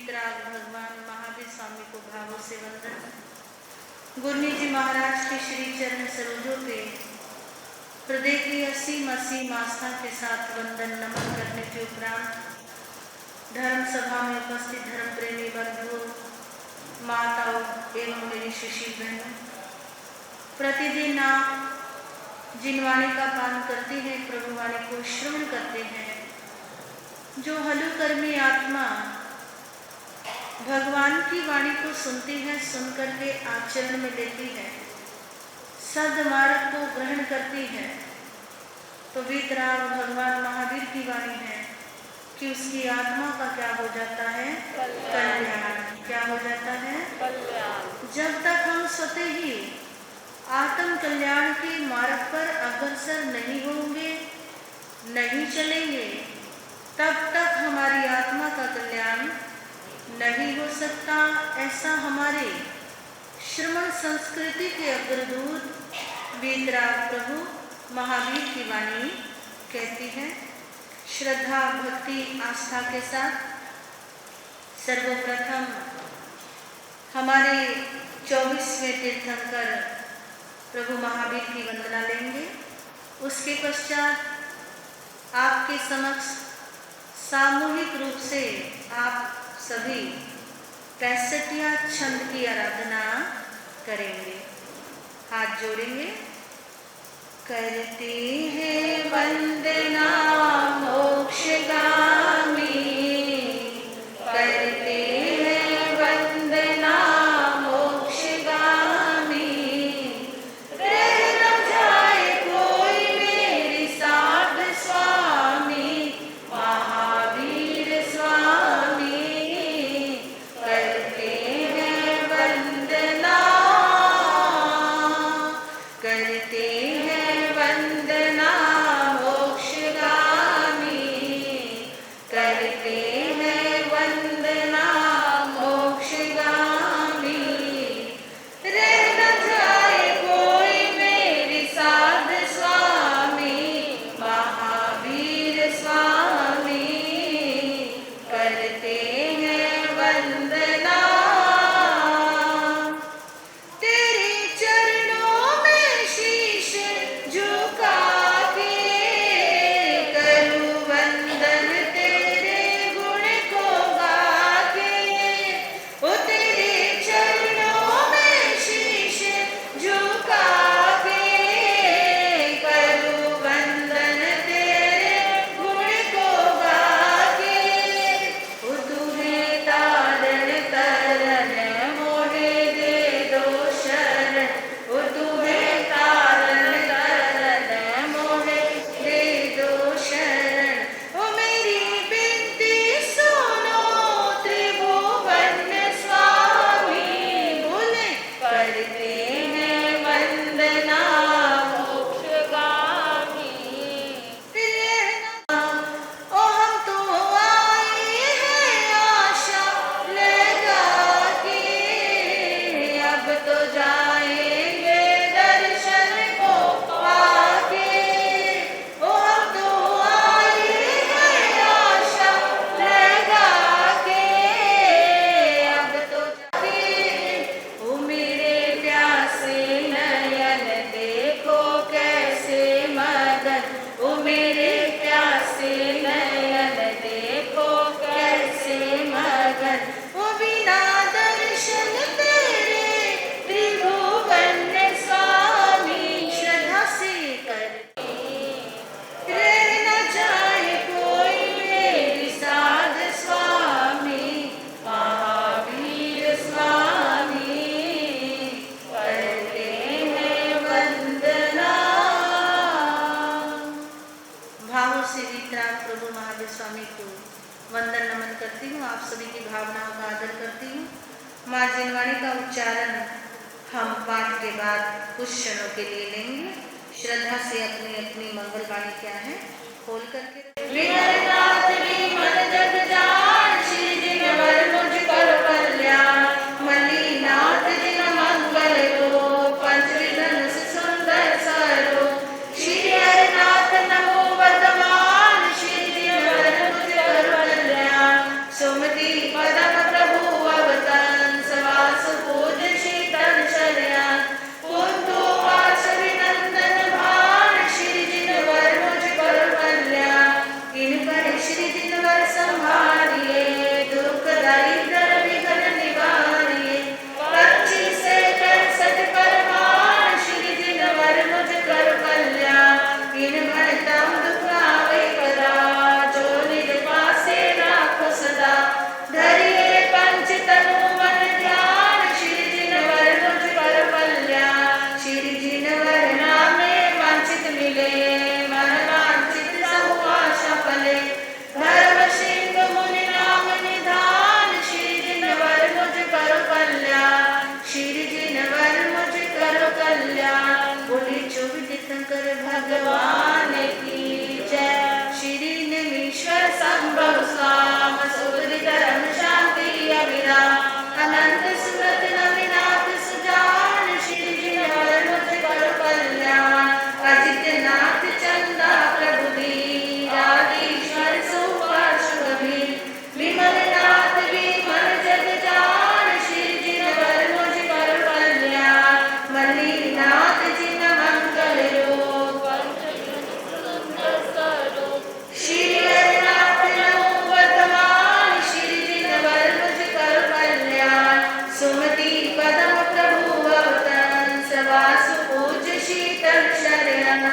वीतराग भगवान महावीर स्वामी को भावों से वंदन। गुरनी जी महाराज के श्री चरण सरोजों पे हृदय की असीम आस्था के साथ वंदन नमन करने के उपरांत धर्म सभा में उपस्थित धर्म प्रेमी बंधुओं, माताओं एवं मेरी सुशील बहनों, प्रतिदिन आप जिन वाणी का पान करते हैं, प्रभु वाणी को श्रवण करते हैं, जो हलुकर्मी आत्मा भगवान की वाणी को सुनती है, सुन करके आचरण में लेती है, सद्मार्ग को ग्रहण करती है, तो वीतराग भगवान महावीर की वाणी है कि उसकी आत्मा का क्या हो जाता है? कल्याण। क्या हो जाता है? कल्याण। जब तक हम स्वतः ही आत्म कल्याण के मार्ग पर अग्रसर नहीं होंगे, नहीं चलेंगे, तब तक हमारी आत्मा का कल्याण नहीं हो सकता। ऐसा हमारे श्रमण संस्कृति के अग्रदूत वीतराग प्रभु महावीर की वाणी कहती है। श्रद्धा भक्ति आस्था के साथ सर्वप्रथम हमारे 24वें तीर्थंकर प्रभु महावीर की वंदना लेंगे। उसके पश्चात आपके समक्ष सामूहिक रूप से आप सभी 65 छंद की आराधना करेंगे। हाथ जोड़ेंगे। करते हैं वंदना मोक्षगामी, करते हैं वंदना मोक्षगामी, रह न जाए कोई मेरे साध स्वामी महावीर स्वामी। करते हैं वंदना, करते वंदना मोक्षगामी, करते हैं वंदना मोक्षगामी, रह न जाए कोई मेरे साध स्वामी महावीर स्वामी। करते हैं वंदना, तेरे चरणों में शीश झुका के करूं वंदन, तेरे गुण को गा के। ओ तेरे चरणों में शीश झुका के करूं वंदन, तेरे गुण को गा के। ओ तुम्हें तारण तरन मोहे दे दो शरण, ओ तुम्हें तारण तरन मोहे दे दो शरण। ओ मेरी बिनती सुनो त्रिभुवन स्वामी, बोले करते हैं वंदना मोक्षगामी। ओ हम तो आए हैं आशा लगा के, अब तो जाएंगे दर्शन को पाके। ओ हम तो आए हैं आशा लगा के, अब तो जाके। ओ मेरे प्यासे नयन देखो कैसे मगन, ओ मेरे प्यासे नयन देखो कैसे मगन। ओ बिना दर्शन तेरे त्रिभुवन स्वामी, श्रद्धा से करते रह न जाए कोई मेरे साध स्वामी महावीर स्वामी। करते हैं वंदना। भावों से वीतराग प्रभु महावीर स्वामी को वंदन नमन करती हूँ। आप सभी की भावनाओं का आदर करती हूँ। माँ जिनवाणी का उच्चारण हम पाठ के बाद कुछ क्षणों के लिए लेंगे। श्रद्धा से अपनी अपनी मंगलवाणी क्या है खोल करके। विहरनाथ विमल जग जान, श्री जिनवर मुझ कर कल्याण। मलिनाथ जिन मंगल को, पंचविधन से सुंदर सरो। श्री हरनाथ नमो वर्तमान, श्री जिनवर मुझ कर कल्याण। सुमति पदम तीर्थंकर भगवान की जय। श्री निमीश्वर संभव स्वाम सुबुद्धि धर्म शांति अभिराम अनंत सुरत नमिनाथ सुजान श्री जिनवर मुझ करो कल्याण अजित नाथ चंदा प्रभु धीर आदिश्वर सुभाष कबीर विमल नाथ विमल जग जान श्री जिनवर मुझ करो कल्याण मणिनाथ जिन मंगल रूप श्री हरिनाथ नमो वर्तमान श्री जिनवर मुझ करो कल्याण सुमति पदम प्रभु अवतरण सवासु पूज्य शीतल शरण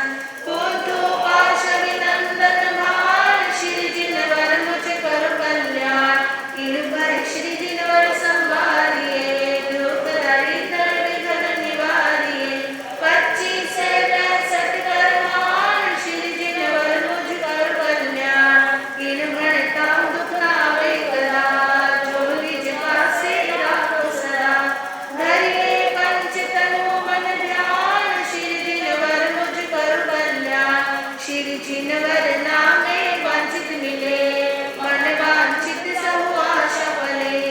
पुंतु पाशविनंदन भान श्री जिनवर मुझ करो कल्याण कृपा श्री जिनवर संभारिए दुख दरिद्र विघ्न निवारिए 25 से 65 करमान श्री जिनवर मुझ करो कल्याण कृपा ताम दुख नावे कदा जो निज पासे राखो सदा धरिए पंच तनु मन ध्यान श्री जिनवर मुझ करो कल्याण श्री जिनवर नामे वांछित मिले मन वांछित सहु आशा फले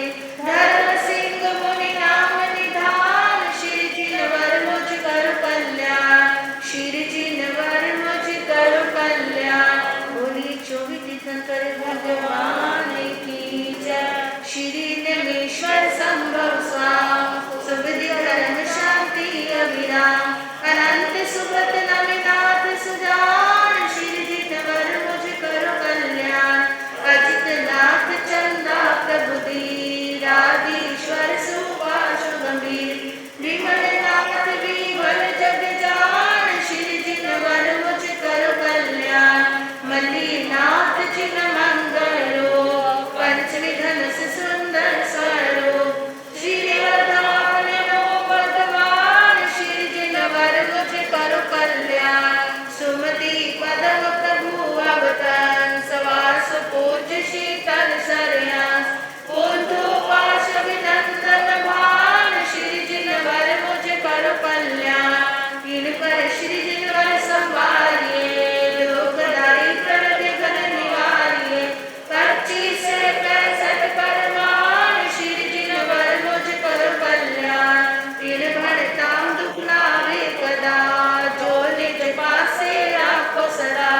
धर्म सिंह मुनि नाम निधान श्री जिनवर मुझ करो कल्याण श्री जिनवर मुझ करो कल्याण बोली 24 तीर्थंकर भगवान की जय। श्री निमीश्वर संभव स्वाम सुबुद्धि धर्म शांति अभिराम अनंत सुब्रत नमिनाथ सुजान श्री जिनवर मुझ करो कल्याण अजित नाथ चंदा प्रभु धीर आदिश्वर सुभाष गंभीर विमल नाथ विमल जग जान श्री जिनवर मुझ करो कल्याण मल्लीनाथ जिन मंगल रूप पंचविधन से सुंदर स्वरूप श्री वर्धमान नमो वर्धमान श्री जिनवर मुझ करो कल्याण सुमति पदम प्रभु अवतरण सवास पूज्य शीतल शरण पुंतु पाशविनंदन भान श्री जिनवर मुझ करो कल्याण कृपा श्री जिनवर संभारिए लोक दारिद्र विघ्न निवारिए 25 से 65 परमान श्री जिनवर मुझ करो कल्याण कृपा ताम दुख नावे कदा जो निज पासे राखो सदा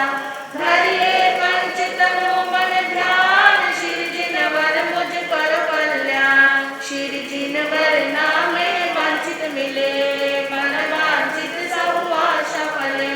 धरिए पंच तनु मन ध्यान श्री जिनवर मुझ करो कल्याण श्री जिनवर नामे वांछित मिले मन वांछित सब आशा फले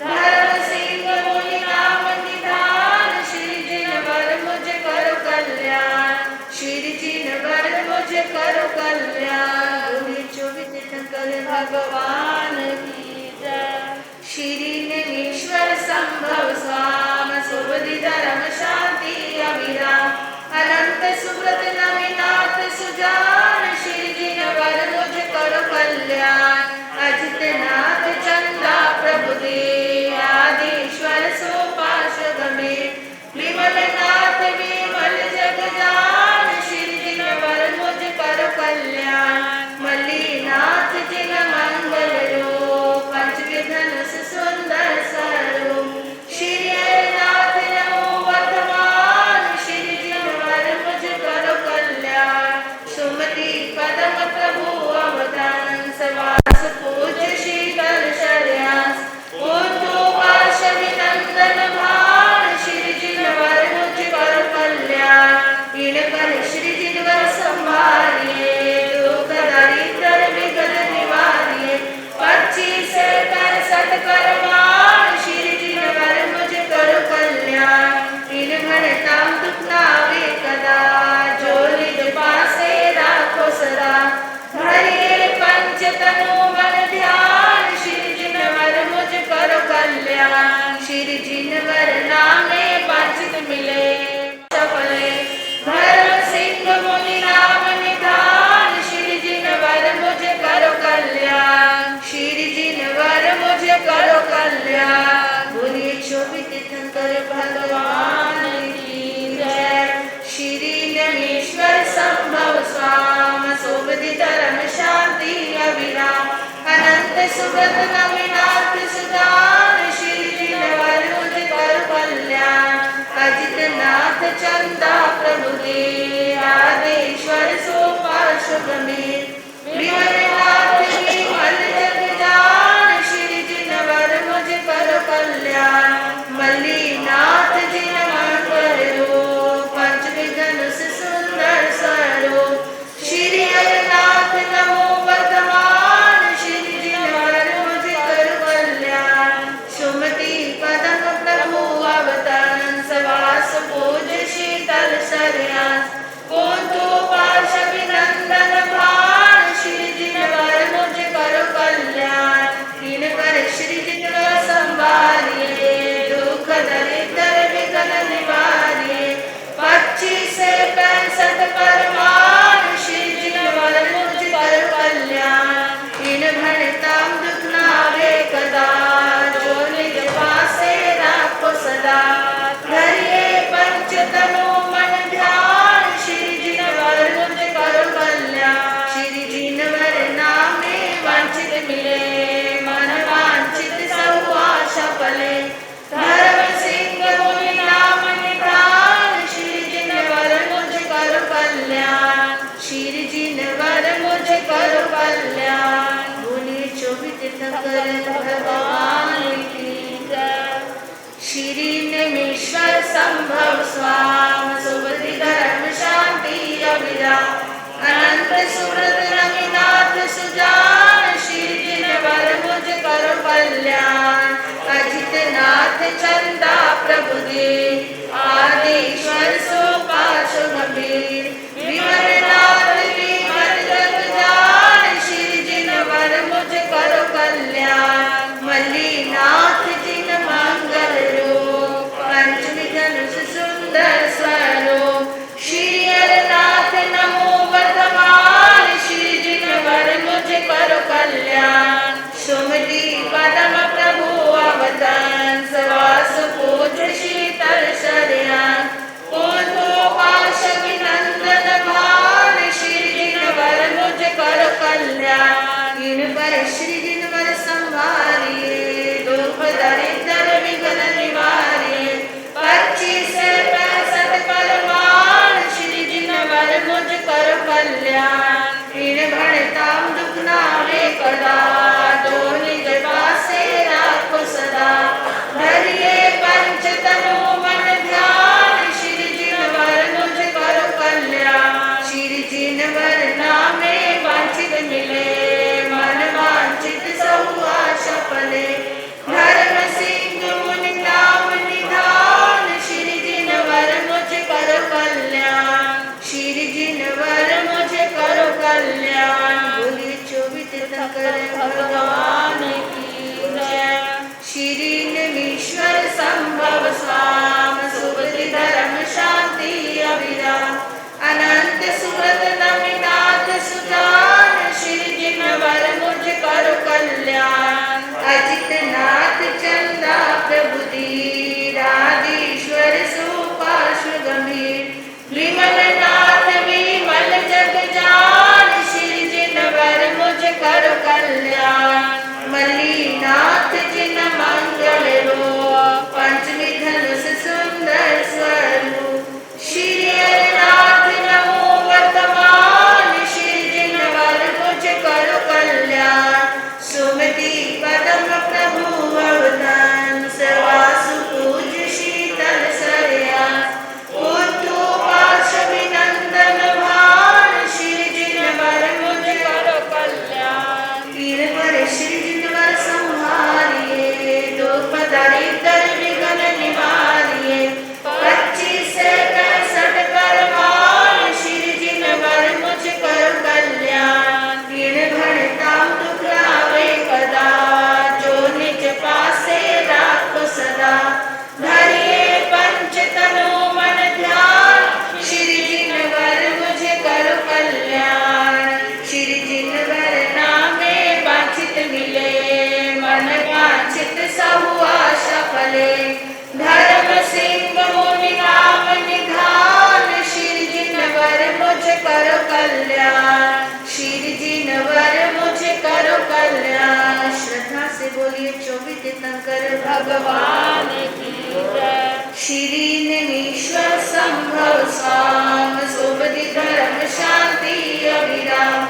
धर्म सिंह मुनि नाम निधान श्री जिनवर मुझ करो कल्याण श्री जिनवर मुझ करो कल्याण बोले 24 तीर्थंकर भगवान की जय। श्री निमीश्वर संभव स्वाम सुबुद्धि धर्म शांति अभिराम अनंत सुब्रत नमिनाथ सुजान श्री जिनवर मुझ करो कल्याण अजित नाथ चंदा प्रभु धीर आदिश्वर सुभाष गंभीर विमल नाथ विमल जग जान श्री जिनवर मुझ करो कल्याण मल्लीनाथ जिन मंगल रूप पंचविधन से सुंदर स्वरूप श्री हरिनाथ नमो वर्धमान श्री जिनवर मुझ करो कल्याण सुमति पदम प्रभु अवतरण सवास पूज्य शीतल शरण पुंतु पाशविनंदन भान श्री जिनवर मुझ करो कल्याण कृपा श्री जिनवर संभारिए दुख दरिद्र विघ्न निवारिए 25 से 65 करमान श्री जिनवर मुझ करो कल्याण कृपा ताम दुख नावे कदा जो निज पासे राखो सदा धरिए पंच तनु मन ध्यान श्री जिनवर मुझ करो कल्याण श्री जिनवर नामे वांछित मिले सफले धर्म सिंह मुनि नाम निधान श्री जिनवर मुझ करो कल्याण श्री जिनवर मुझ करो कल्याण बोलिए 24 तीर्थंकर भगवान की जय। श्री निमीश्वर संभव स्वाम सुबुद्धि धर्म शांति अभिराम अनंत सुगत नवीनाथ सुजान श्री जिनवर मुझ कर कल्याण अजित नाथ चंदा प्रभु दे आदेश्वर सोपाशुभ में विमलनाथ विमल जग जान श्री जिनवर मुझ कर कल्याण मल्लीनाथ जिन मंगल रो पंचमी धनुष सुंदर स्वरूप श्री हरनाथ नमो वर्तमान श्री जिनवर मुझ कर कल्याण सुमति पदम प्रभु अवतरण सवास पूज शीतल सरयास कोंतो पार्श्विनंदन भान श्री जिनवर मुझ कर कल्याण इन कर श्री जिनवर संभालिए दुख दरिद्र विघ्न निवारिए 25 से 65 परमान श्री जिनवर मुझ कर कल्याण इन भणताम दुख नावे कदा जो निज पासे राखो सदा धरिए पंच तनु मन ध्यान श्री जिनवर मुझ कर कल्याण श्री जिनवर नामे वांछित मिले मन वांछित सब आशा फले धर्म सिंह मुनि नाम निधान श्री जिनवर मुझ कर कल्याण श्री जिनवर मुझ कर कल्याण मुनि चोभित कर भगवान की जय श्री निमेश्वर संभव स्वाम सुबुद्धि धर्म शांति अविराम अनंत सुरत रविनाथ सुजान श्री जिनवर मुझ कर कल्याण अजित नाथ चंदा प्रभु दे आदेश्वर सोपाशुभ वीर विमलनाथ विमल जग जान श्री जिनवर मुझ कर कल्याण मल्लीनाथ जिन मंगल रूप पंचमी धनुष सुंदर स्वरूप श्री हरनाथ नमो वर्तमान श्री जिनवर मुझ कर कल्याण सुमति पदम प्रभु अवतरण सवास पूज शीतल सरयान कोंतो पार्श्विनंदन भान श्री जिनवर मुझ कर कल्याण इन पर श्री जिनवर संभालिए दुख दरिद्र विघ्न निवारिए 25 से 65 परमान श्री जिनवर मुझ कर कल्याण इन भणताम दुख नावे कदा जो निज पासे राखो सदा धरिए पंच तनु मन ध्यान श्री जिनवर मुझ कर कल्याण श्री जिनवर नामे वांछित मिले मन वांछित सब आशा फले धर्म सिंह मुनि नाम निधान श्री जिनवर मुझ कर कल्याण श्री जिनवर मुझ कर कल्याण बोले चोभित कर भगवान की जय श्री निमेश्वर संभव स्वाम सुबुद्धि धर्म शांति अविराम अनंत सुरत नवीनाथ सुजान श्री जिनवर मुझ कर कल्याण अजित नाथ चंदा प्रभु दीर आदिश्वर सुपार्श्व गंभीर विमलनाथ विमल जग जान श्री जिनवर मुझ कर कल्याण मल्लीनाथ जिन मंगल रूप पंचमी धनुष सुंदर स्वरूप श्री हरनाथ नमो वर्तमान श्री जिनवर मुझ कर कल्याण सुमति पदम प्रभु अवतरण सर्वासु पूज शीतल सरयान कोंतो पार्श्विनंदन भान श्री जिनवर मुझ कर कल्याण इन पर श्री जिनवर संभालिए दुख दरिद्र विघ्न निवारिए 25 से 65 परमान श्री जिनवर मुझ कर कल्याण इन भणताम दुख नावे कदा जो निज पासे राखो सदा धरिए पंच तनु मन ध्यान श्री जिनवर मुझ कर कल्याण श्री जिनवर नामे वांछित मिले मन वांछित सब आशा फले धर्म सिंह मुनि नाम निधान श्री जिनवर मुझ कर कल्याण श्री जिनवर मुझ कर कल्याण से बोलिए 24 तीर्थंकर भगवान की जय। श्री निमीश्वर संभव स्वाम सुबुद्धि धर्म शांति अभिराम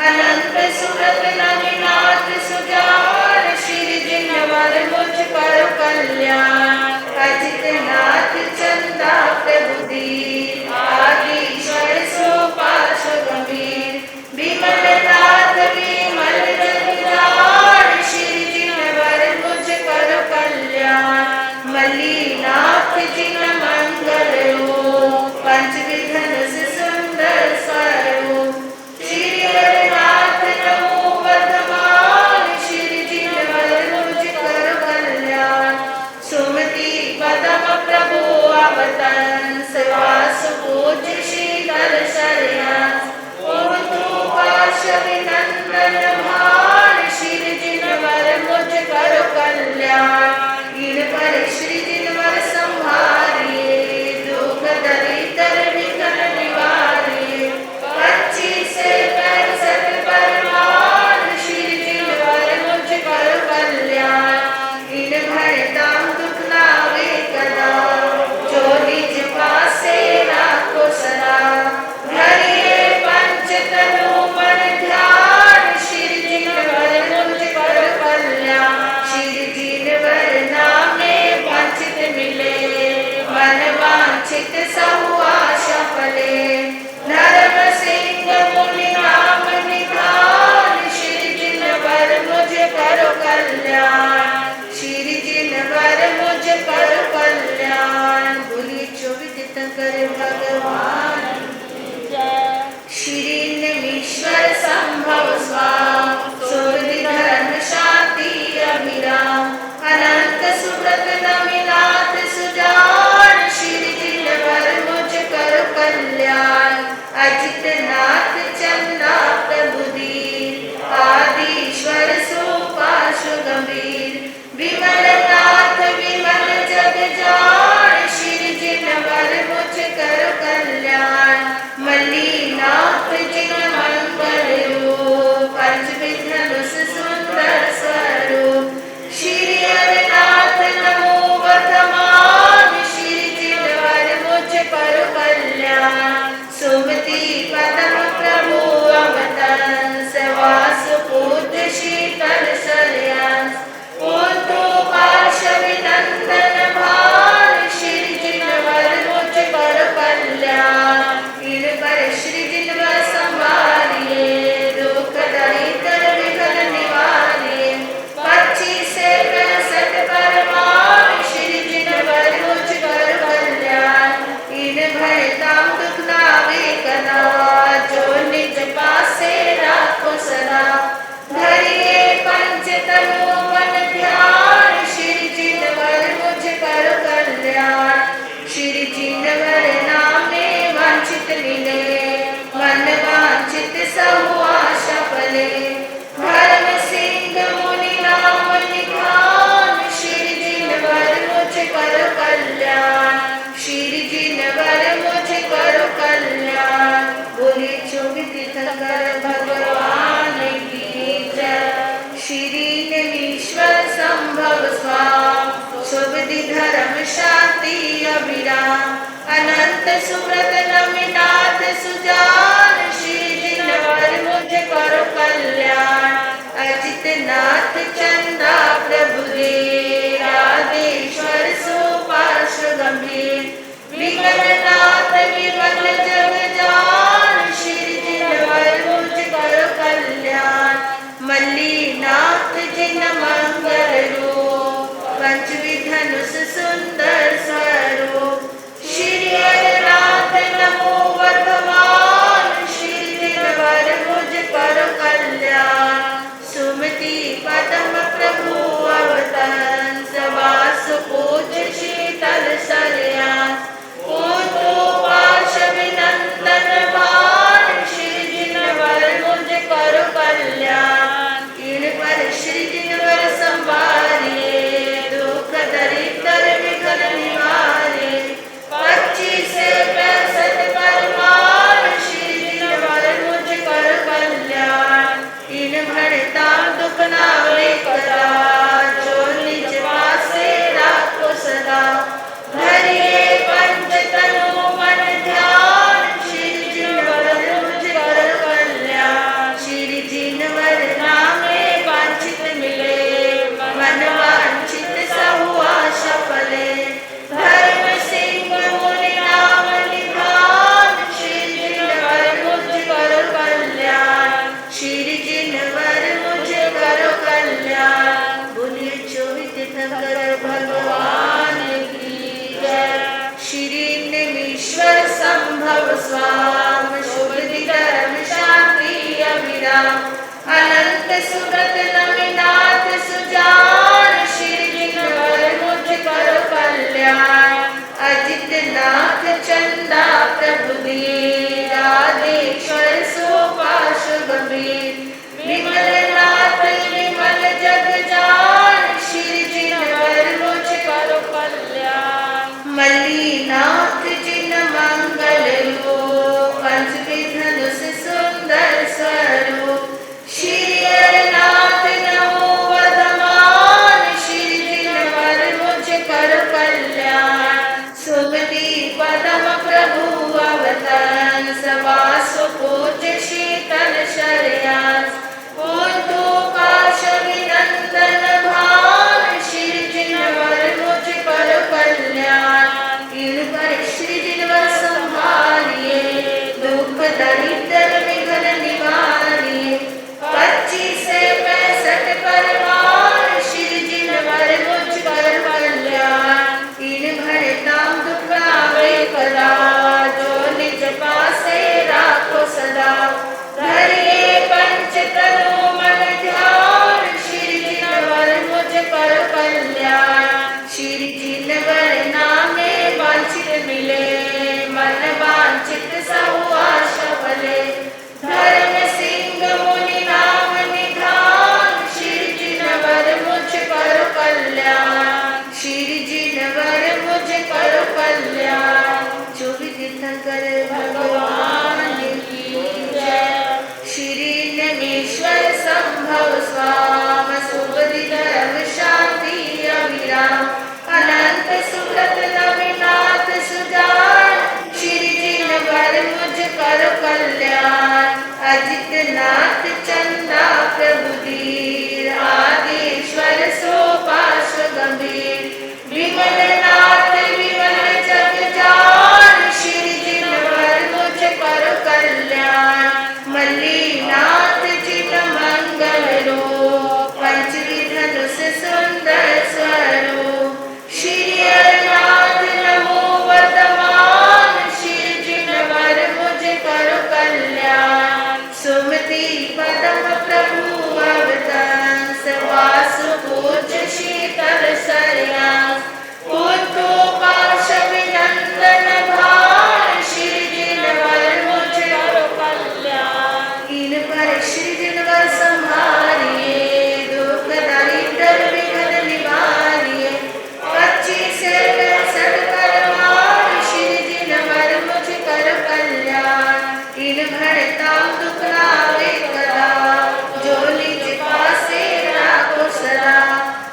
अनंत सुरत नमिनाथ सुजान श्री जिनवर मुझ पर कल्याण अजित नाथ चंदा प्रभु दीन आदिश्वर सुपाश गंभीर विमल नाथ विमल जगदार श्री जिनवर मुझ पर कल्याण मल्लीनाथ जिन मंगल रूप पंचविधन से सुंदर स्वरूप श्री हरिनाथ नमो वर्धमान श्री जिनवर मुझ कर कल्याण सुमति पदम प्रभु अवतन सवास पूज शीतल शरण ओम तू पार्श्विनंदन भान श्री जिनवर मुझ कर कल्याण इन पर श्री जिनवर संहारिए दुख दरिद्र विघ्न निवारिए 25 से 65 परमान श्री जिनवर मुझ कर कल्याण इन भरताम दुख लावे कदा जो निज पासे राखो सदा धरिए पंच तनु मन ध्यान श्री जिनवर मुझ कर कल्याण श्री जिनवर नामे वांछित मिले मन वांछित सहु आशा फले धर्म सिंह मुनि नाम निधान श्री जिनवर मुझ कर कल्याण श्री जिनवर मुझ कर कल्याण बोलिए 24 तीर्थंकर भगवान की जय। श्री निमीश्वर संभव स्वाम सुबुद्धि धर्म शांति अभिराम अनंत सुव्रत नमिनाथ सुजान श्री जिनवर मुझ कर कल्याण अजित नाथ चंदा प्रभु दीन आदिश्वर सुपाश गंभीर विमल नाथ विमल जग जान श्री जिनवर मुझ कर कल्याण मल्लीनाथ जिन मंगल रूप पंचविधन से सुंदर स्वरूप श्री हरिनाथ नमो वर्धमान श्री जिनवर मुझ पर कल्याण सुमति पदम प्रभु अवतन सवास पूज शीतल शरण ओम तू पार्श्विनंदन भान श्री जिनवर मुझ पर कल्याण इन पर श्री जिनवर संहारिए दुख दरिद्र विघ्न निवारिए 25 से 65 परमान श्री जिनवर मुझ कर कल्याण इन भरताम दुख लावे कदा जो निज पासे राखो सदा धरिए पंच तनु मन ध्यान श्री जिनवर मुझ कर कल्याण श्री जिनवर नामे वांछित मिले मन वांछित सहु आशा फले धर्म सिंह मुनि नाम निधान श्री जिनवर मुझ कर कल्याण श्री जिनवर मुझ कर कल्याण बोले 24 तीर्थंकर भगवान की जय। श्री निमीश्वर संभव स्वाम सुबुद्धि धर्म शांति अभिराम अनंत सुव्रत नमिनाथ सुजान श्री जिनवर मुझ कर कल्याण अजित नाथ चंदा प्रभु देव आदिश्वर सुपाश गंभीर विमल नाथ विमल जग जान श्री जिनवर मुझ कर कल्याण मल्लीनाथ जिन मंगल रूप पंचविधन से सुंदर स्वरूप श्री हरिनाथ नमो वर्धमान श्री जिनवर मुझ कर कल्याण सुमति पदम प्रभु अवतन सवास पूज शीतल शरण ओम सुगत नमिनाथ सुजान, श्री जिनवर मुझ कर कल्याण। अजित नाथ चंदा प्रभु धीर, आदेश्वर सुपाश गंभीर। विमल नाथ विमल जग जान, श्री जिनवर मुझ कर कल्याण। मल्लीनाथ जिन मंगल रूप, पंचविधनुष सुंदर स्वरूप। श्री हरनाथ नमो वर्धमान, श्री जिनवर मुझ कर कल्याण। सुमति पदम प्रभु अवतरण, सवास पूज शीतल शरयास। पूर्तु काश विनंदन भान, श्री जिनवर मुझ कर कल्याण। इन पर श्री जिनवर संहारिए, दुख दरिद्र विघ्न निवारिए। 25 से 65 परमार, श्री जिनवर मुझ कर कल्याण। इन भरताम दुख आवे कदा, जो निज पासे राखो सदा। धरिए पंच तनु मन ध्यान, श्री जिनवर मुझ कर कल्याण। श्री जिनवर नामे वांछित मिले, मन वांछित सहु आशा फले। धर्म सिंह मुनि नाम निधान, श्री जिनवर मुझ कर कल्याण। श्री जिनवर मुझ कर कल्याण। जो विधि कर भगवान की जय। श्री नमेश्वर संभव स्वाम, सुबुद्धि धर्म शांति अभिराम। अनंत सुगत नमिनाथ सुजान, श्री जिनवर मुझ कर कल्याण। अजित नाथ चंदा प्रभु धीर, आदेश्वर सोपाश गंभीर। विमल नाथ विमल जग जान, श्री जिनवर मुझ कर कल्याण। मल्लीनाथ जिन मंगल रूप, पंचविधनुष सुंदर स्वरूप। श्री हरनाथ नमो वर्धमान, श्री जिनवर मुझ कर कल्याण। सुमति पदम प्रभु अवतरण, सवास पूज शीतल शरयास। पूर्तु पाश विनंदन भान, श्री जिनवर मुझ कर कल्याण। इन पर श्री जिनवर संहारिए, दुख दरिद्र विघ्न निवारिए। 25 से 65 परमार, श्री जिनवर मुझ कर कल्याण। इन भरताम दुख आवे कदा, जो निज पासे राखो सदा।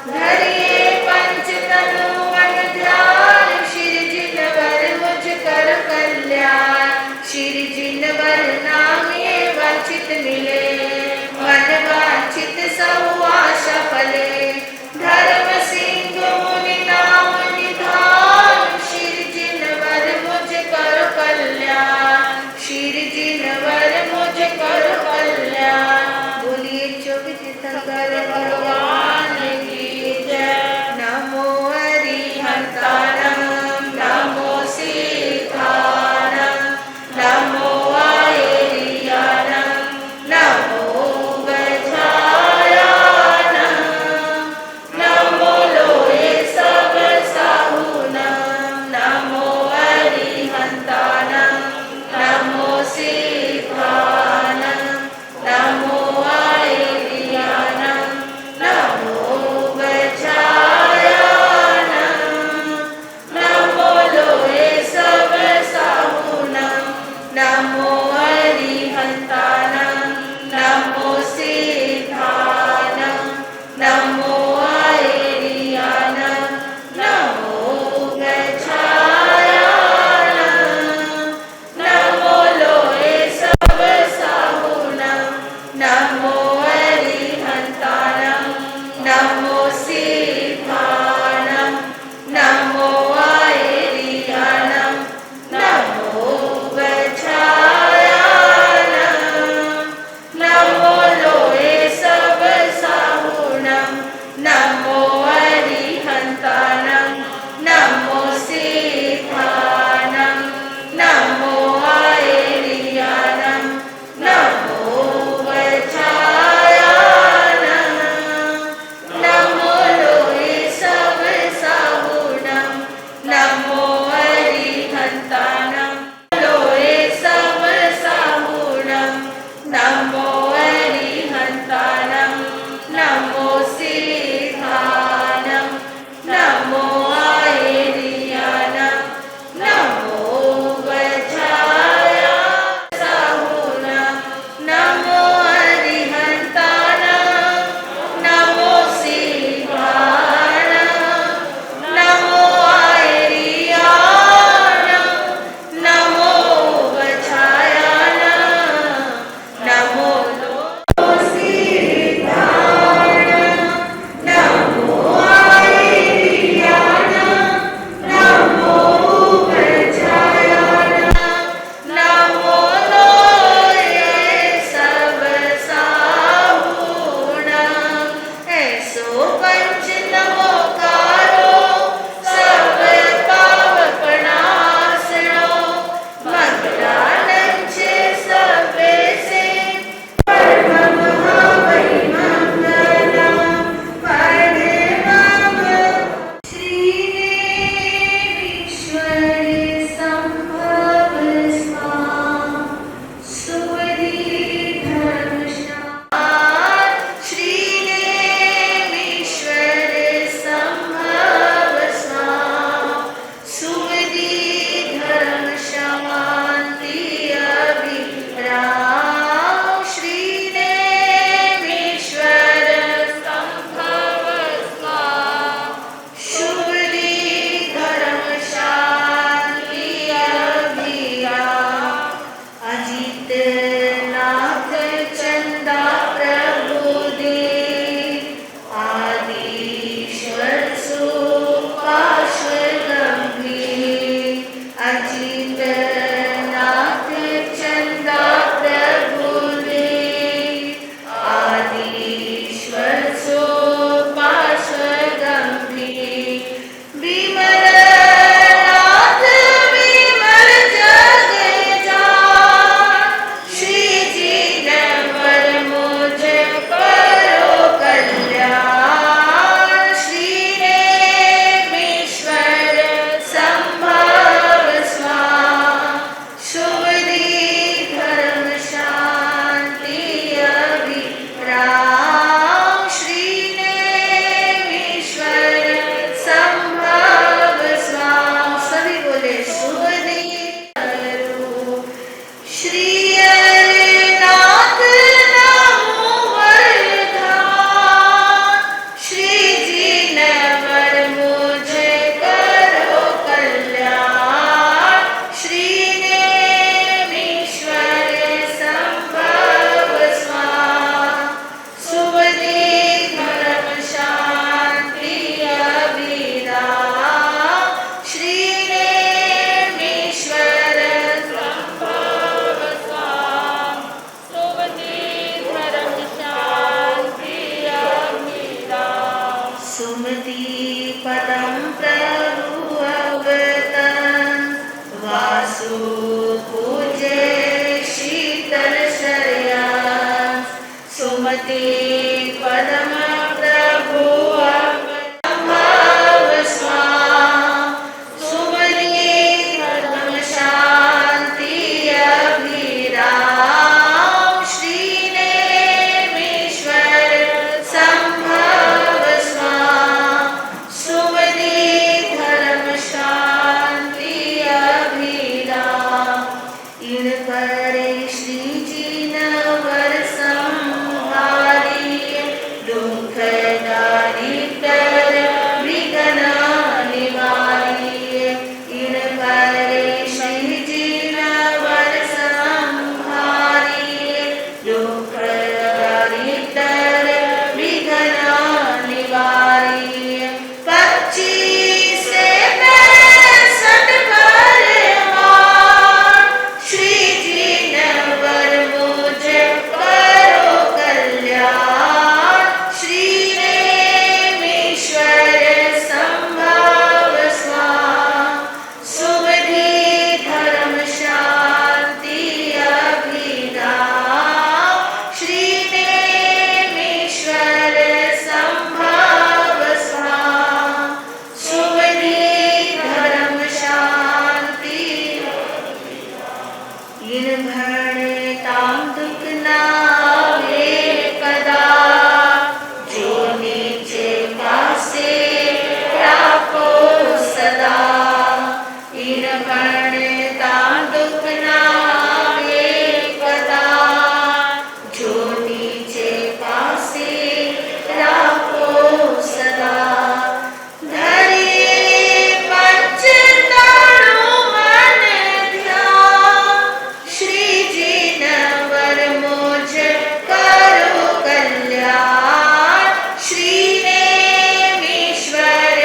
धरिए पंच तनु मन ध्यान, श्री जिनवर मुझ कर कल्याण। श्री जिनवर नामे वांछित मिले, मन वांछित सहु आशा फले। धर्म सिंह मुनि नाम निधान, श्री जिनवर मुझ कर कल्याण। श्री जिनवर मुझ कर कल्याण। बोलिए 24 तीर्थंकर भगवान की जय। नमो हरिहंताणं, नमो सीताणं, नमो आयेरियाणं, नमो सुमते पदम प्रभु संभव स्वाम सुमते धर्म शांति अभिराम श्रीनेमीश्वर संभव स्वाम सुमते धर्म शांति अभिराम इन परे श्री जी नवर संहारी दुख दारिद्र विघ्न निवारी इन परे श्री जी नवर संहारी दुख दारिद्र विघ्न निवारी 25 से 65 परमार श्री जी नवर मुझ करो कल्याण श्रीनेमीश्वर संभव स्वाम सुमति धर्म शांति अभिराम श्रीनेमीश्वर संभव स्वाम सुमति धर्म शांति इन भणे ताम दुख नावे कदा जो नीचे पासे राखो सदा इन भणे ताम दुख नावे कदा जो नीचे पासे राखो सदा धरे पंच ताणु मन ध्यान श्री जी नवर मुझ करो कल्याण श्रीनेमीश्वर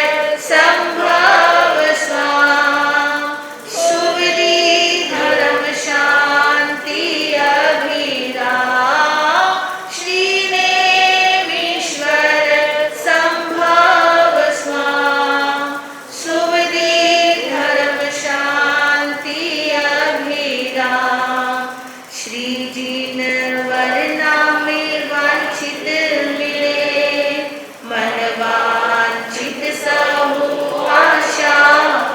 संभव स्वाम सुमति धर्म शांति अभिराम श्रीनेमीश्वर संभव स्वाम सुमति धर्म शांति अभिराम श्री जी नवर नामे वांछित मिले मन वांछित सबु आशा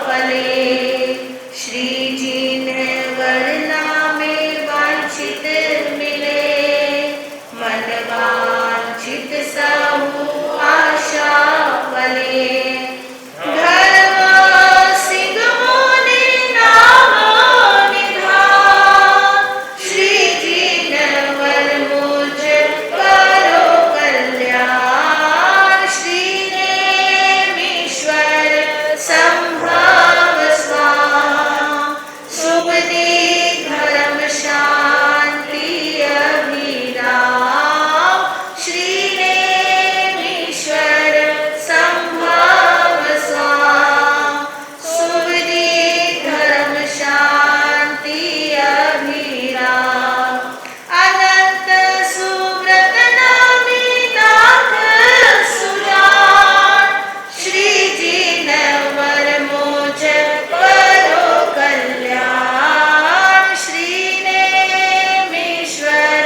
फले श्री जी नवर नामे वांछित मिले मन वांछित सबु आशा फले धर्म सिंह मुनि नाम निधान श्री जी नवर मुझ करो कल्याण श्रीनेमीश्वर संभव स्वाम सुमति धर्म शांति अभिराम श्रीनेमीश्वर संभव स्वाम सुमति धर्म शांति अभिराम अनंत सुव्रत नामी नाथ सुजान श्री जी नवर मुझ करो कल्याण श्रीनेमीश्वर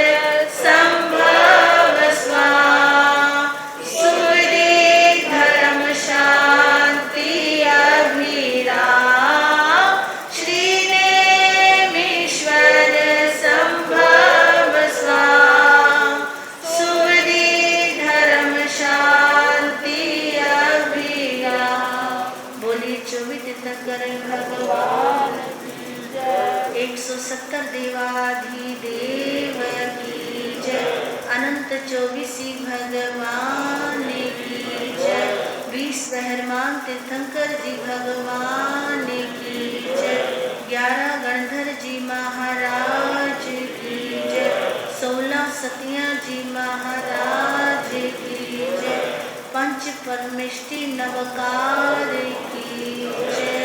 संभव स्वाम सुमति धर्म शांति अभिराम श्रीनेमीश्वर संभव स्वाम सुमति धर्म शांति अभिराम बोलिए 24 तीर्थंकर भगवान 170 देवाधिदेव की जय अनंत 24 भगवान की जय 20 बहरमान तीर्थंकर जी भगवान की जय 11 गणधर जी महाराज की जय 16 सतिया जी महाराज की जय 5 परमेष्टि नवकार की जय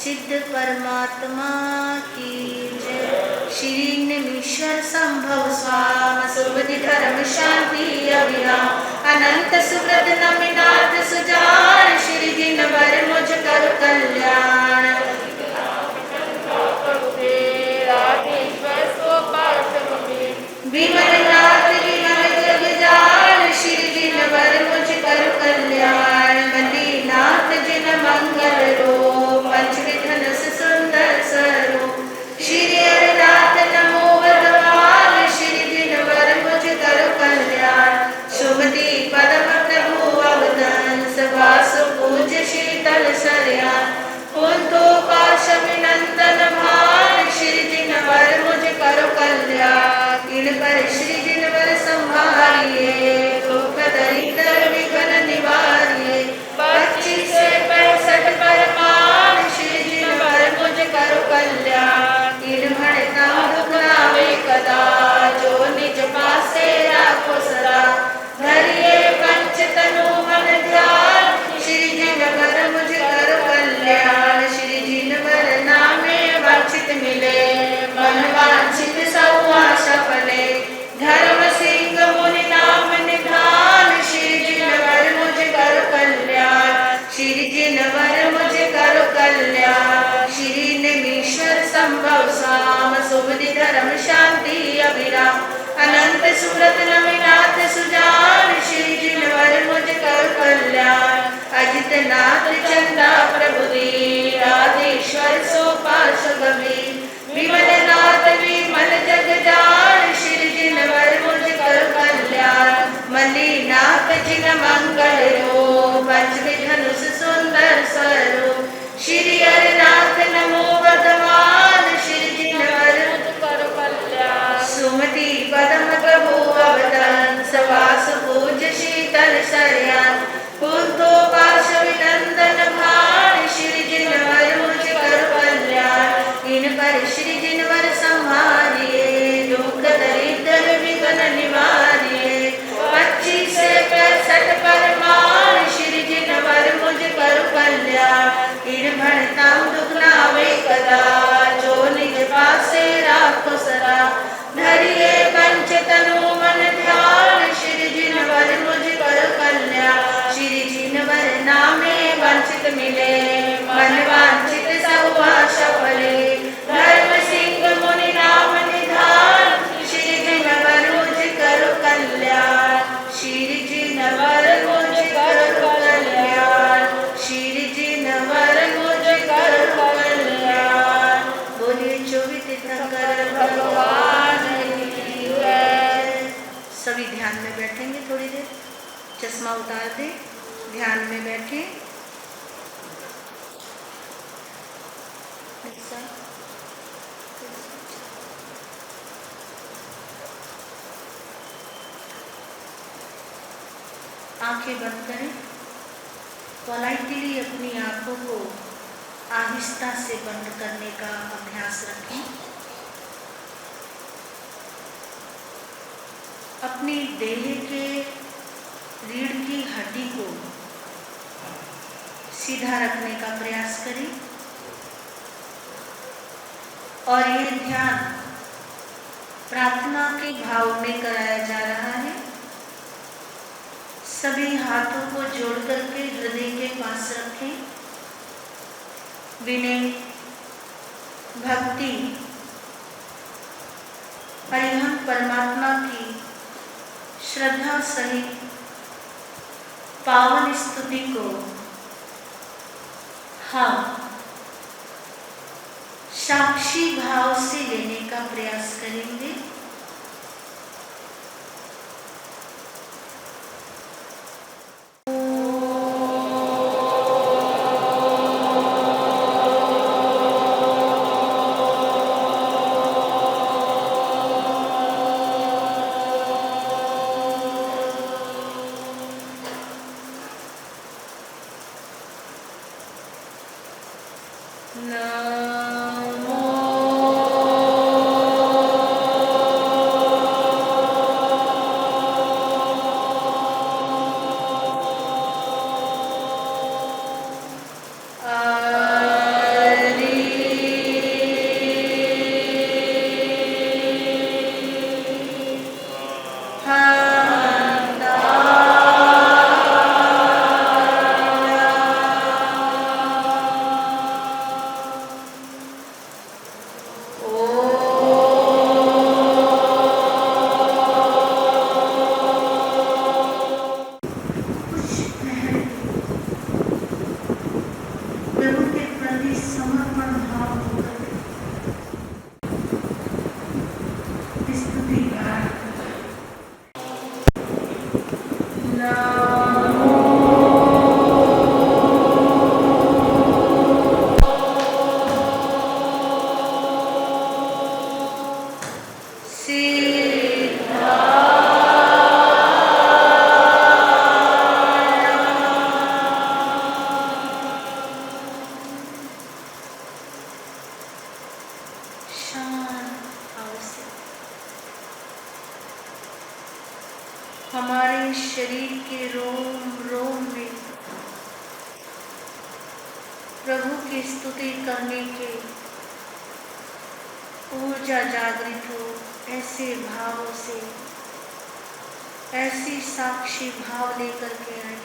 सिद्ध परमात्मा की जय श्रीनेमीश्वर संभव स्वाम सुमति धर्म शांति अभिराम अनंत सुव्रत नमिनाथ सुजान श्री जी नवर मुझ कर कल्याण विमल नाथ विमल जग इन पर श्री जिनवर संभारिए, दुख दरिद्र विघ्न निवारिए। 25 से 65 परमाण श्री जिनवर मुझ करो कल्याण। इन भणता दुख नावे कदा, जो निज पासे राखो सदा। धरिए पंच तनु मन ध्यान, श्री जिनवर मुझ करो कल्याण। श्री जिनवर नामे वांछित मिले, मन वांछित सब आशा फले। धर्म सिंह मुनि नाम निधान, श्री जिनवर मुझ करो कल्याण। श्री जिनवर मुझ करो कल्याण। श्री निमीश्वर संभव साम, सुबुद्धि धर्म शांति अभिराम। अनंत सूरत नमिनाथ सुजान, श्री जिनवर मुझ करो कल्याण। अजित नाथ चंदा प्रभु दीन, आदिश्वर सोपाश गंभीर। विमल नाथ विमल जग जान, श्री जिनवर मुझ करो कल्याण। मलिनाथ जिन मंगल रूप, पंचविधनुष सुंदर स्वरूप। श्री हरिनाथ नमो वर्धमान, श्री जिनवर मुझ करो कल्याण। सुमति पदम प्रभु अवतरण, सवास पूज्य शीतल शरयान। कुंतो पार्श्वविनंदन भान, श्री जिनवर मुझ करो कल्याण। इन पर श्री जिनवर संहारिए, दुख दरिद्र विघ्न निवारिए। 25 से 65 परमाण श्री जिनवर मुझ करो कल्याण। इन भणता दुख नावे कदा, जो निज पासे राखो सदा। धरिए पंच तनु मन ध्यान, श्री जिनवर मुझ करो कल्याण। श्री जिनवर नामे वांछित मिले, मन वांछित सब आशा फले। धर्म सिंह मुनि नाम निधान, श्री जिनवर मुझ करो कल्याण। श्री जिनवर मुझ करो कल्याण। श्री जिनवर मुझ करो कल्याण। बोलिए 24 तीर्थंकर भगवान की जय। सभी ध्यान में बैठेंगे थोड़ी देर, चश्मा उतार दे, ध्यान में बैठे। आंखें बंद करें। पोलाइटली अपनी आंखों को आहिस्ता से बंद करने का अभ्यास रखें। अपनी देह के रीढ़ की हड्डी को सीधा रखने का प्रयास करें और ये ध्यान प्रार्थना के भाव में कराया जा रहा है। सभी हाथों को जोड़ करके हृदय के पास रखें। विनय, भक्ति, परिहम परमात्मा की श्रद्धा सहित पावन स्तुति को हम साक्षी भाव से लेने का प्रयास करेंगे। नमो हमारे शरीर के रोम रोम में प्रभु की स्तुति करने के ऊर्जा जागृत हो। ऐसे भावों से, ऐसी साक्षी भाव लेकर के आए।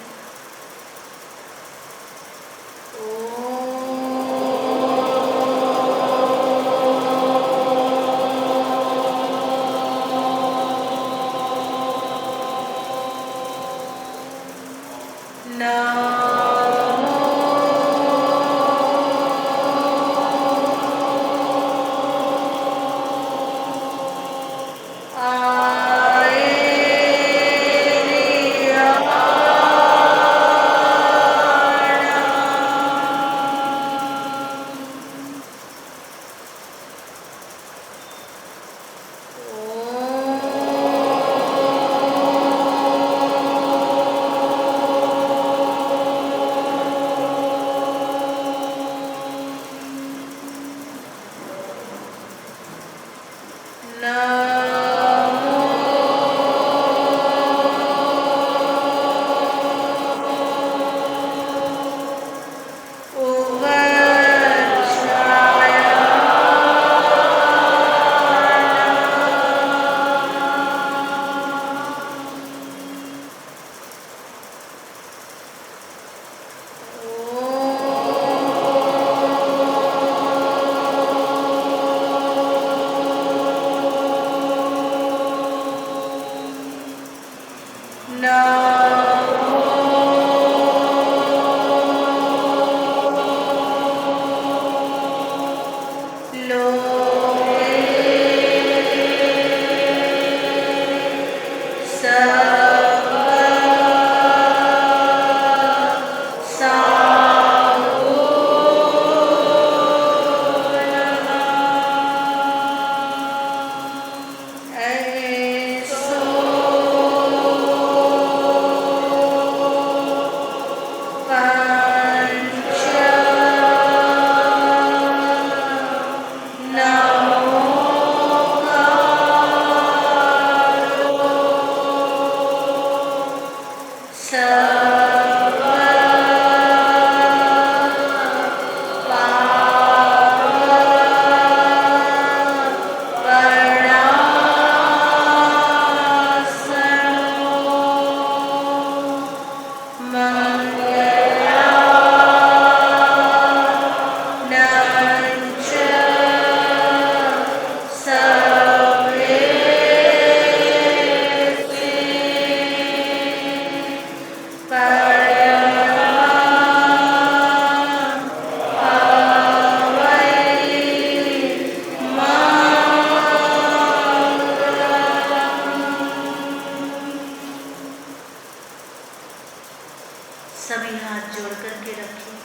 सभी हाथ जोड़ करके रखें,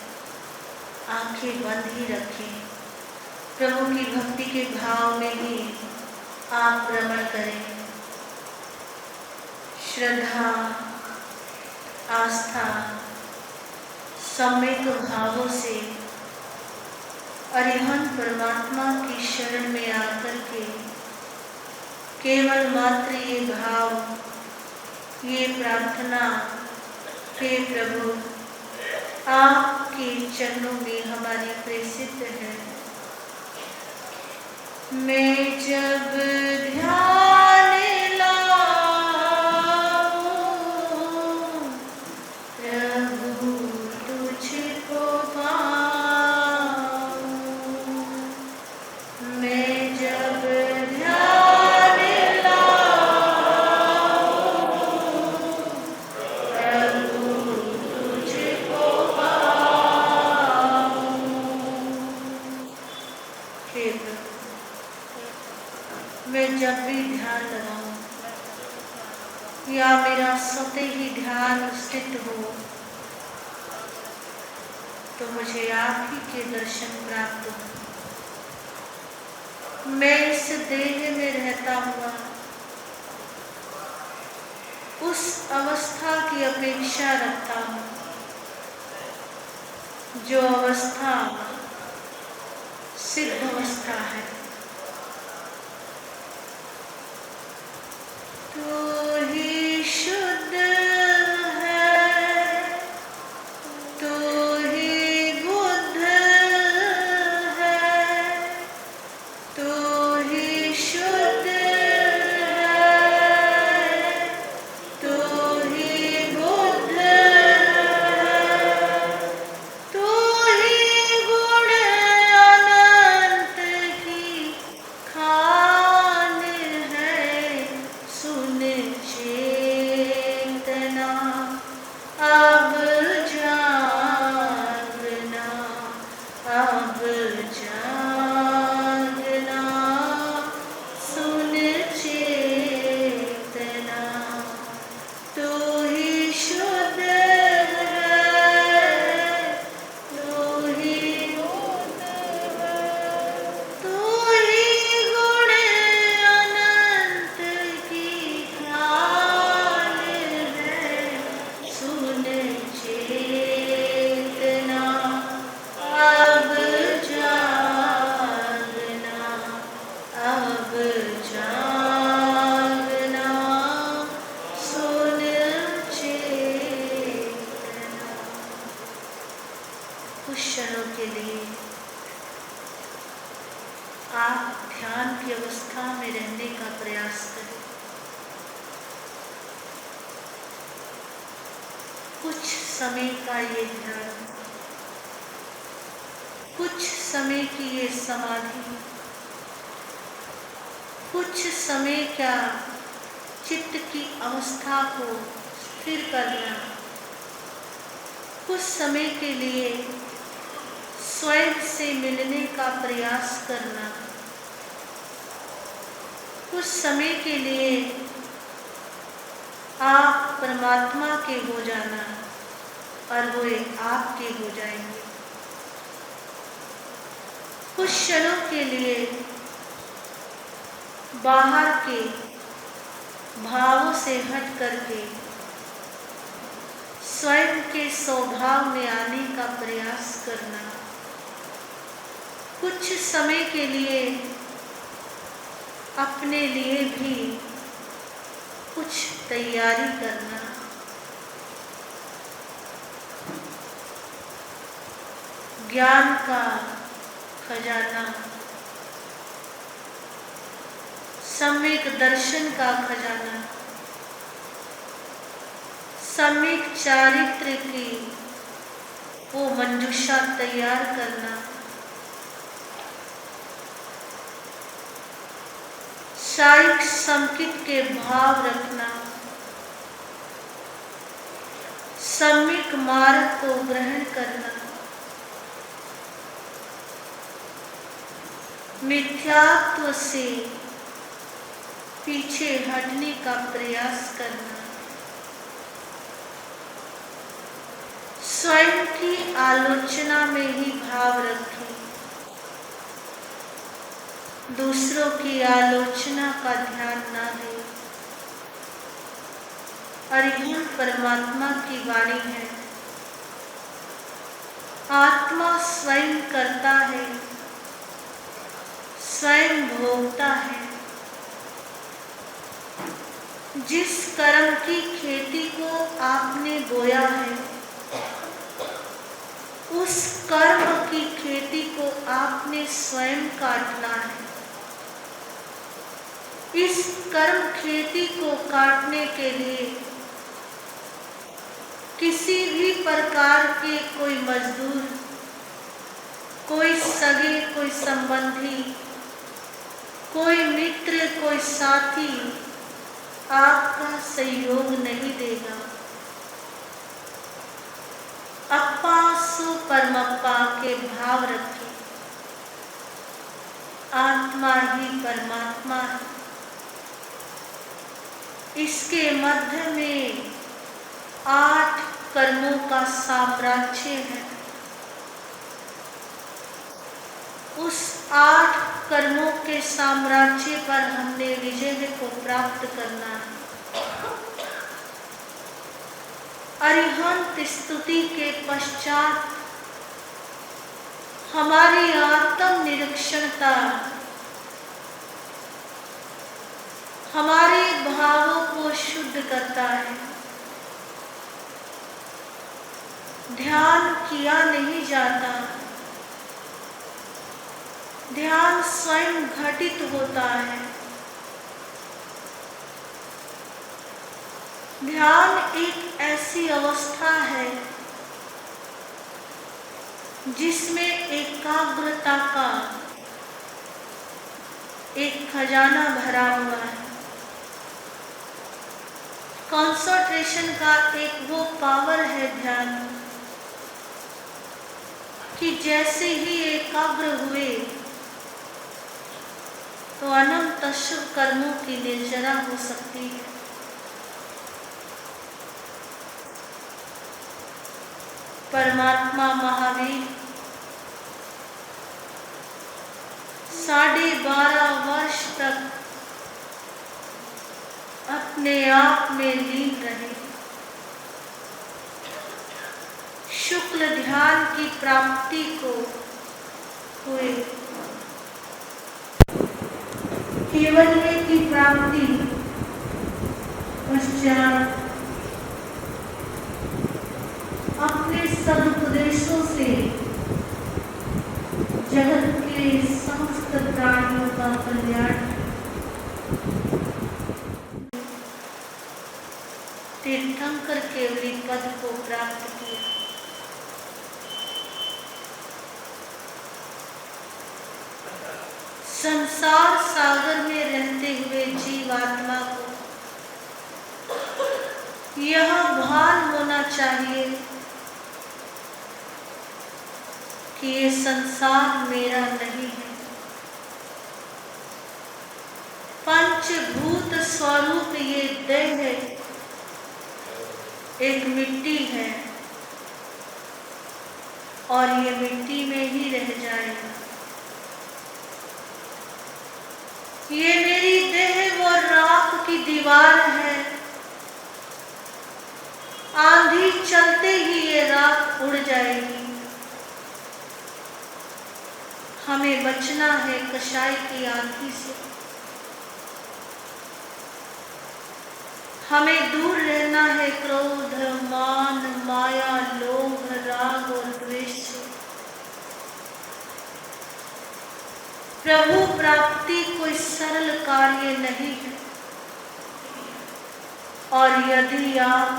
आंखें बंद ही रखें। प्रभु की भक्ति के भाव में ही आप रमण करें। श्रद्धा, आस्था, सम्यक भावों से अरिहंत परमात्मा की शरण में आकर के केवल मात्र ये भाव, ये प्रार्थना, हे प्रभु आपके चरणों में हमारी प्रेषित है। मैं जब ध्यान लाऊं प्रभु तुझको पाऊं, मैं जब ध्यान लाऊं प्रभु तुझको पाऊं। हे प्रभु, मैं जब भी ध्यान लगाऊं या मेरा स्वतः ही ध्यान स्थित हो तो मुझे आप ही के दर्शन प्राप्त हो। मैं इस देह में रहता हुआ उस अवस्था की अपेक्षा रखता हूँ जो अवस्था सिद्ध अवस्था है। तू ही कुछ समय का ये ध्यान, कुछ समय की ये समाधि, कुछ समय क्या चित्त की अवस्था को स्थिर करना, कुछ समय के लिए स्वयं से मिलने का प्रयास करना, कुछ समय के लिए आप परमात्मा के हो जाना और वो आपके हो जाएंगे। कुछ क्षणों के लिए बाहर के भावों से हट करके स्वयं के स्वभाव में आने का प्रयास करना, कुछ समय के लिए अपने लिए भी कुछ तैयारी करना, ज्ञान का खजाना, सम्यक दर्शन का खजाना, सम्यक चारित्र की वो मंजूषा तैयार करना, शायिक संकित के भाव रखना, सम्यक मार्ग को ग्रहण करना, मिथ्यात्व से पीछे हटने का प्रयास करना, स्वयं की आलोचना में ही भाव रखें, दूसरों की आलोचना का ध्यान ना दें। और यह परमात्मा की वाणी है, आत्मा स्वयं करता है, स्वयं भोगता है। जिस कर्म की खेती को आपने बोया है, उस कर्म की खेती को आपने स्वयं काटना है। इस कर्म खेती को काटने के लिए किसी भी प्रकार के कोई मजदूर, कोई सगे, कोई संबंधी, कोई मित्र, कोई साथी आपका सहयोग नहीं देगा। अप्पा सु परमप्पा के भाव रखें। आत्मा ही परमात्मा है। इसके मध्य में 8 कर्मों का साम्राज्य है। उस 8 कर्मों के साम्राज्य पर हमने विजय को प्राप्त करना है। अरिहंत स्तुति के पश्चात हमारी आत्म निरीक्षणता हमारे भावों को शुद्ध करता है। ध्यान किया नहीं जाता, ध्यान स्वयं घटित होता है। ध्यान एक ऐसी अवस्था है जिसमें एकाग्रता का एक खजाना भरा हुआ है। कंसंट्रेशन का एक वो पावर है ध्यान कि जैसे ही एकाग्र हुए तो अनंत शुभ कर्मों की निर्जरा हो सकती है। परमात्मा महावीर 12.5 वर्ष तक अपने आप में लीन रहे। शुक्ल ध्यान की प्राप्ति को हुए। केवल्य की प्राप्ति पश्चात अपने सदुपदेशों से जगत के समस्त प्राणियों का कल्याण। तीर्थंकर केवली पद को प्राप्त किया। संसार सागर में रहते हुए जीवात्मा को यह भान होना चाहिए कि ये संसार मेरा नहीं है। पंचभूत स्वरूप ये देह है, एक मिट्टी है और ये मिट्टी में ही रह जाएगा। ये मेरी देह वो राख की दीवार है, आंधी चलते ही ये राख उड़ जाएगी। हमें बचना है कसाई की आंधी से, हमें दूर रहना है क्रोध, मान, माया, लोभ, राग और द्वेष से। प्रभु प्राप्ति कोई सरल कार्य नहीं है और यदि आप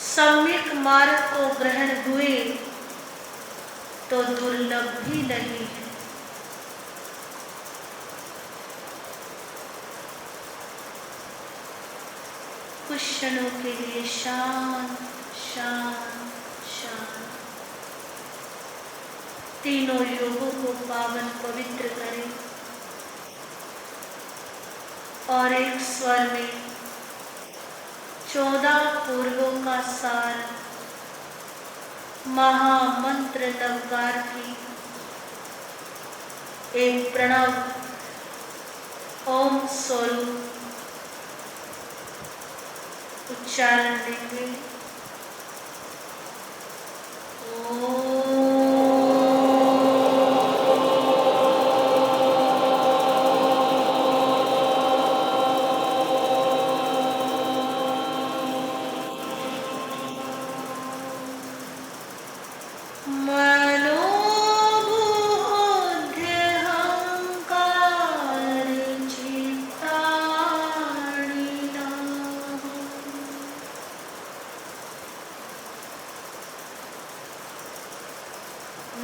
सम्यक मार्ग को ग्रहण हुए तो दुर्लभ भी नहीं है। कुछ क्षणों के लिए शांत शांत शांत तीनों योगों को पावन पवित्र करें और एक स्वर में 14 पूर्वों का सार महामंत्र नवकार की एक प्रणव ओम स्वरूप उच्चारण देंगे।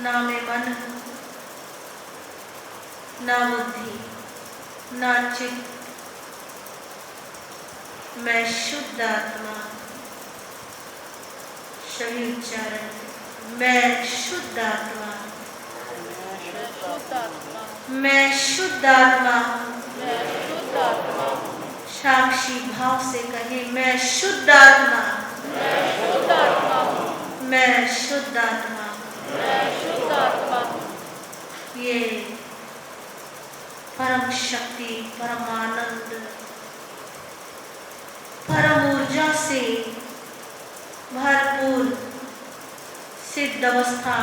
ना में मन, ना बुद्धि, ना चित्त, मैं शुद्ध आत्मा। सभी उच्चारण, मैं शुद्ध आत्मा, मैं शुद्ध आत्मा। साक्षी भाव से कहे, मैं शुद्ध आत्मा, मैं शुद्ध आत्मा। ये परम शक्ति, परम आनंद, परम ऊर्जा से भरपूर सिद्ध अवस्था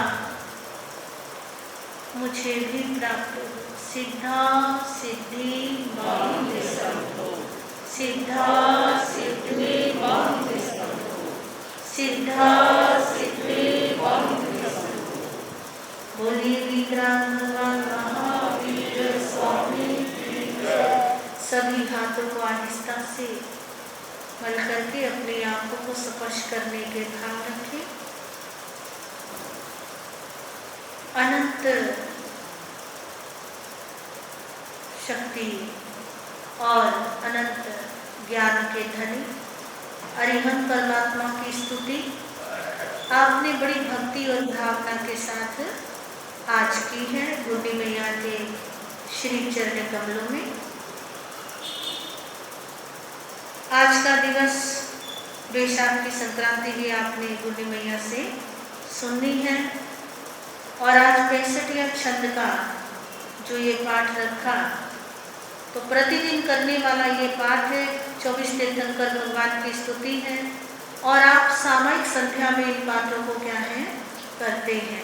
मुझे भी प्राप्त हो। सिद्धा सिद्धि मां विसंतो, सिद्धा सिद्धि मां विसंतो, सिद्धा सिद्धि मां विसंतो। बोलिए विक्रांत भगवान महावीर स्वामी की जय। सभी हाथों को आहिस्ता से मल करके अपनी आंखों को स्पर्श करने के भाव रखें। अनंत शक्ति और अनंत ज्ञान के धनी अरिहंत परमात्मा की स्तुति आपने बड़ी भक्ति और भावना के साथ आज की है गुड्डी मैया के श्री चरण कमलों में। आज का दिवस बैसाख की संक्रांति भी आपने गुड्डी मैया से सुननी है और आज 65वें छंद का जो ये पाठ रखा तो प्रतिदिन करने वाला ये पाठ है। 24 तीर्थंकर भगवान की स्तुति है और आप सामयिक संध्या में इन पाठों को क्या है करते हैं।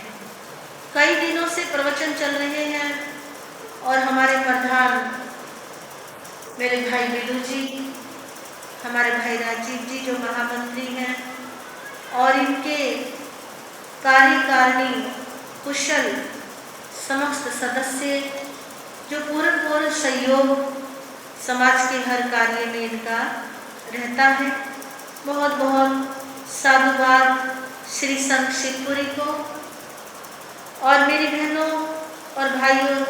कई दिनों से प्रवचन चल रहे हैं और हमारे प्रधान मेरे भाई बिलू जी, हमारे भाई राजीव जी जो महामंत्री हैं और इनके कार्यकारिणी कुशल समस्त सदस्य जो पूर्ण सहयोग समाज के हर कार्य में इनका रहता है। बहुत बहुत साधुवाद श्री संघ शिवपुरी को। और मेरी बहनों और भाइयों,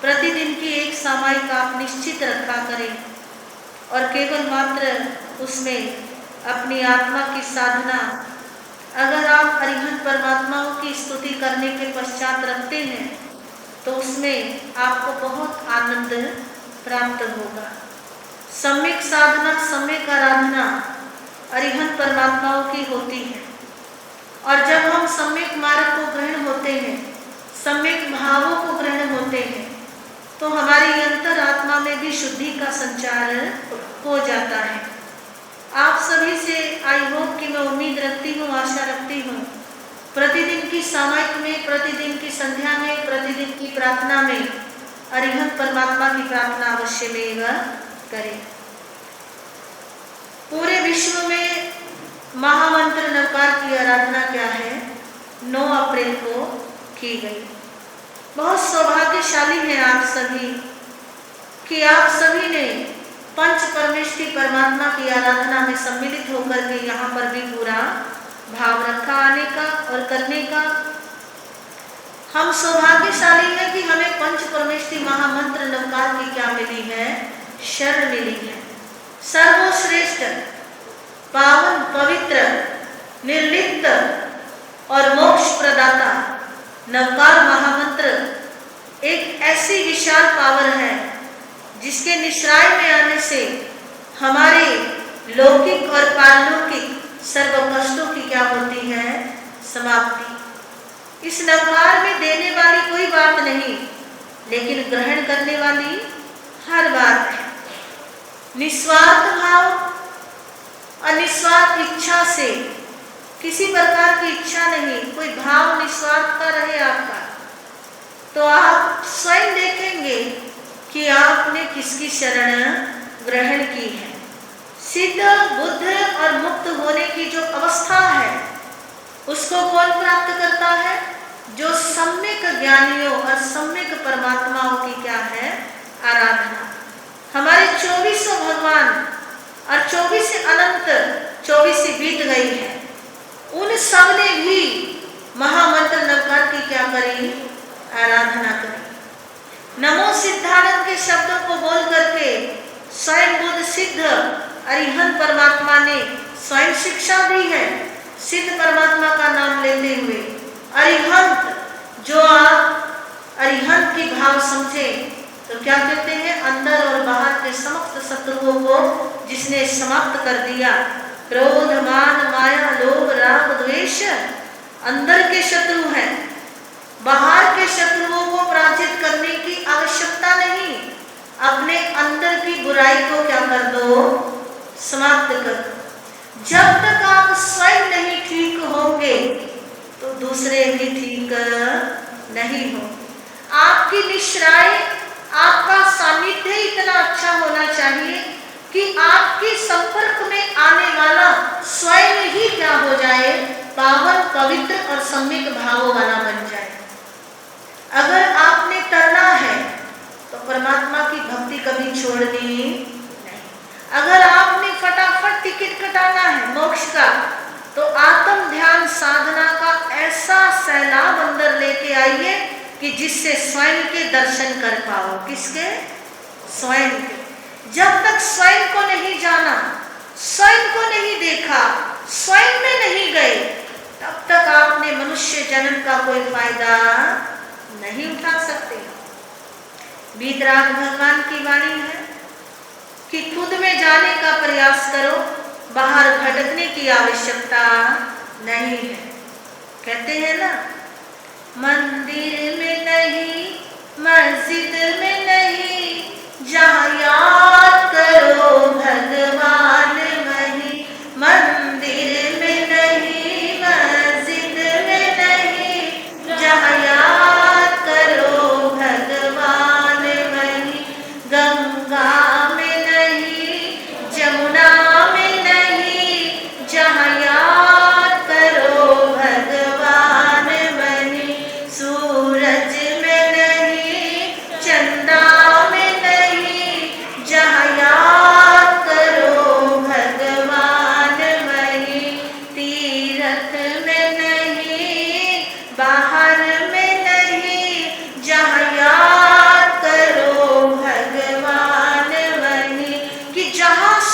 प्रतिदिन की एक सामायिक आप निश्चित रखा करें और केवल मात्र उसमें अपनी आत्मा की साधना अगर आप अरिहंत परमात्माओं की स्तुति करने के पश्चात रखते हैं तो उसमें आपको बहुत आनंद प्राप्त होगा। सम्यक साधना, सम्यक आराधना अरिहंत परमात्माओं की होती है। और जब हम सम्यक मार्ग को ग्रहण होते हैं, सम्यक भावों को ग्रहण होते हैं, तो हमारी अंतरात्मा में भी शुद्धि का संचार हो जाता है। आप सभी से आई होप कि मैं उम्मीद रखती हूँ, आशा रखती हूँ, प्रतिदिन की सामायिक में, प्रतिदिन की संध्या में, प्रतिदिन की प्रार्थना में अरिहंत परमात्मा की प्रार्थना अवश्य में करें। पूरे विश्व में महामंत्र नवकार की आराधना क्या है? 9 अप्रैल को की गई। बहुत सौभाग्यशाली हैं आप सभी कि आप सभी ने पंच परमेष्ठी परमात्मा की आराधना में सम्मिलित होकर के यहाँ पर भी पूरा भाव रखा आने का और करने का। हम सौभाग्यशाली हैं कि हमें पंच परमेष्ठी महामंत्र नवकार की क्या मिली है? शरण मिली है। सर्वश्रेष्ठ, पावन, पवित्र, निर्लिप्त और मोक्ष प्रदाता नवकार महामंत्र एक ऐसी विशाल पावर है जिसके निश्राय में आने से हमारे लौकिक और पारलौकिक सर्व कष्टों की क्या होती है? समाप्ति। इस नवकार में देने वाली कोई बात नहीं, लेकिन ग्रहण करने वाली हर बात है। निस्वार्थ भाव और निस्वार्थ इच्छा से, किसी प्रकार की इच्छा नहीं, कोई भाव निस्वार्थ का रहे आपका, तो आप स्वयं देखेंगे कि आपने किसकी शरण ग्रहण की है। सिद्ध, बुद्ध और मुक्त होने की जो अवस्था है उसको कौन प्राप्त करता है? जो सम्यक ज्ञानियों और सम्यक परमात्माओं की क्या है? आराधना। हमारे 24 भगवान और 24 अनंत 24 बीत गई है, उन सब ने भी महामंत्र नवकार की क्या करी? आराधना करी। नमो सिद्धानंद के शब्दों को बोल करके स्वयं बुद्ध सिद्ध अरिहंत परमात्मा ने स्वयं शिक्षा दी है। सिद्ध परमात्मा का नाम लेते हुए अरिहंत, जो आप अरिहंत की भाव समझे तो क्या कहते हैं? अंदर और बाहर के समस्त शत्रुओं को जिसने समाप्त कर दिया। क्रोध, मान, माया, लोभ, राग, द्वेष अंदर के शत्रु हैं। बाहर के शत्रुओं को पराजित करने की आवश्यकता नहीं, अपने अंदर की बुराई को क्या कर दो? समाप्त कर दो। जब तक आप स्वयं नहीं ठीक होंगे तो दूसरे भी ठीक नहीं हो। आपकी निश्राय, आपका सानिध्य इतना अच्छा होना चाहिए कि आपके संपर्क में आने वाला स्वयं ही क्या हो जाए? पावन, पवित्र और सम्यक भावों वाला बन जाए। अगर आपने करना है तो परमात्मा की भक्ति कभी छोड़नी नहीं। अगर आपने फटाफट टिकट कटाना है मोक्ष का, तो आत्म ध्यान साधना का ऐसा सैलाब अंदर लेके आइए कि जिससे स्वयं के दर्शन कर पाओ। किसके? स्वयं के। जब तक स्वयं को नहीं जाना, स्वयं को नहीं देखा, स्वयं में नहीं गए, तब तक आपने मनुष्य जन्म का कोई फायदा नहीं उठा सकते। वीतराग भगवान की वाणी है कि खुद में जाने का प्रयास करो, बाहर भटकने की आवश्यकता नहीं है। कहते हैं ना, मंदिर में नहीं, मस्जिद में नहीं, जहाँ याद करो भगवान वहीं। मंदिर में नहीं, मस्जिद में नहीं, जहाँ याद करो भगवान वहीं। गंगा में नहीं, जमुना में नहीं, जहाँ याद करो भगवान वहीं। सूरज में नहीं, चंदा में नहीं, जहाँ याद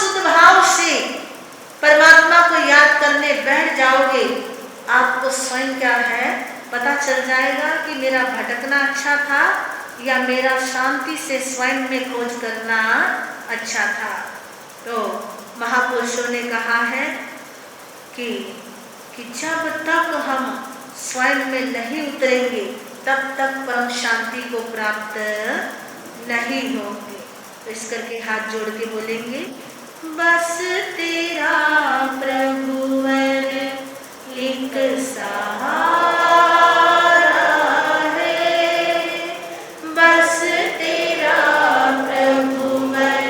शुद्ध भाव से परमात्मा को याद करने बैठ जाओगे, आपको स्वयं क्या है पता चल जाएगा कि मेरा भटकना अच्छा था या मेरा शांति से स्वयं में खोज करना अच्छा था। तो महापुरुषों ने कहा है कि जब तक हम स्वयं में नहीं उतरेंगे तब तक परम शांति को प्राप्त नहीं होंगे। तो इस करके हाथ जोड़ के बोलेंगे, बस तेरा प्रभुवर एक सहारा है, बस तेरा प्रभुवर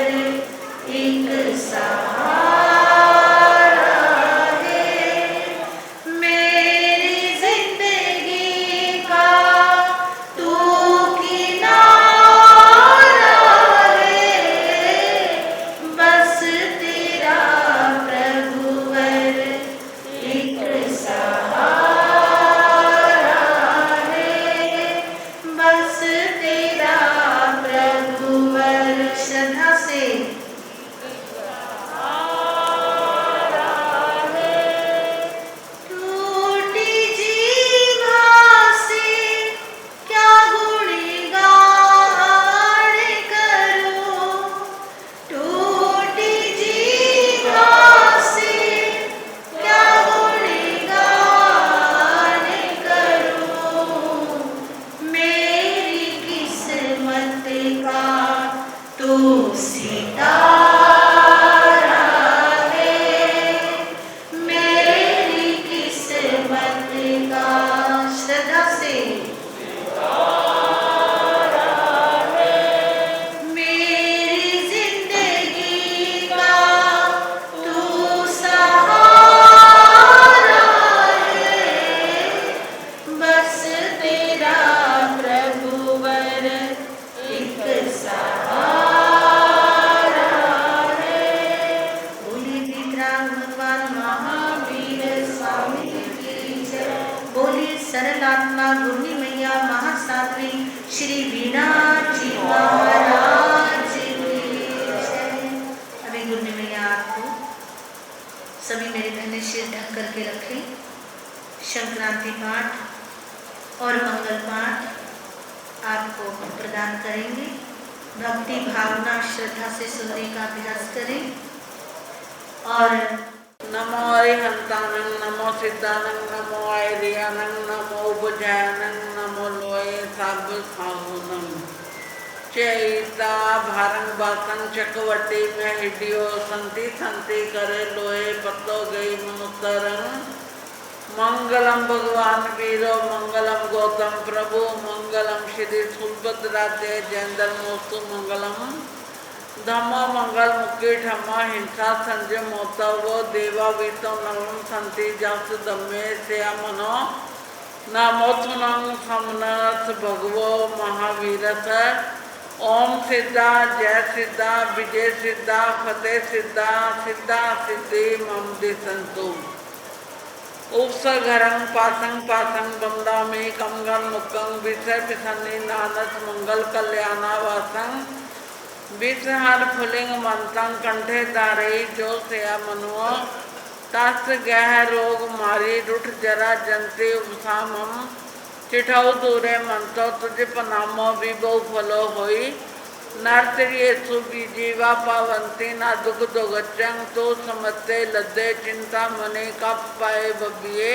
एक सहारा है, मेरी जिंदगी का तू किनारा है, बस तेरा प्रभुवर एक सहारा है, बस तेरा प्रभुवर। श्रद्धा से टूटी जीवा से क्या गुणगान करूं, टूटी जीवा से क्या गुणगान करूं, मेरी किस्मत का तू सितारा है, मेरी किस्मत का। श्रद्धा से मेरी जिंदगी का तू सहारा है, बस तेरा प्रभुवर एक सहारा है। बोलिए वीतराग भगवान महावीर स्वामी की जय। बोलिए सरल आत्मा गुरनी मैया महासाध्वी श्री वीणा जी महाराज की जय। अभी गुरनी मैया आपको सभी मेरे धन्य सिर ढक करके रखें। संक्रांति पाठ और मंगल पाठ आपको प्रदान करेंगे। भक्ति भावना श्रद्धा से सुनने का अभ्यास करें। और नमो अरिहंतानं, नमो सिद्धानं, नमो आयर्यानं, नमो उपजायनं, नमो लोये साबुसाहुनं। चैता भारंग बासन चकवटी में हिडियो संति संति करे लोये पत्तो गई मनुतरं। मंगलम भगवान वीरो, मंगलम गौतम प्रभु, मंगलम श्री सुभद्राते जयेंद्र मोस्तु मंगलम। धम्म मंगल मुक्ति धम्म हिंसा संजय मोतव देवा वीतो नवम संति जस दम्मे से मनो नमोथुनं समनस भगवो महावीरस। ओम सिद्धा जय सिद्धा विजय सिद्धा फतेह सिद्धा सिद्धा सिद्धि मम दिसंतु। उपसघरं पासं पासं बंदामि कमगन मुक्तं विषय पिसन्नि नानस मंगल कल्याणावासं। विषहर फुलिंग मंतं कंठे धारई जो सेया मनुओ। तस् गह रोग मारी रुठ जरा जंते उपसामम। चिठौ दूरे मंतो तुझ पनामो विभो फलो होई। नर्तरियेषु बीजीवा पावंती ना दुख दोगच्चं तो समत्ते लद्दे चिंता मने का पाए बबिये।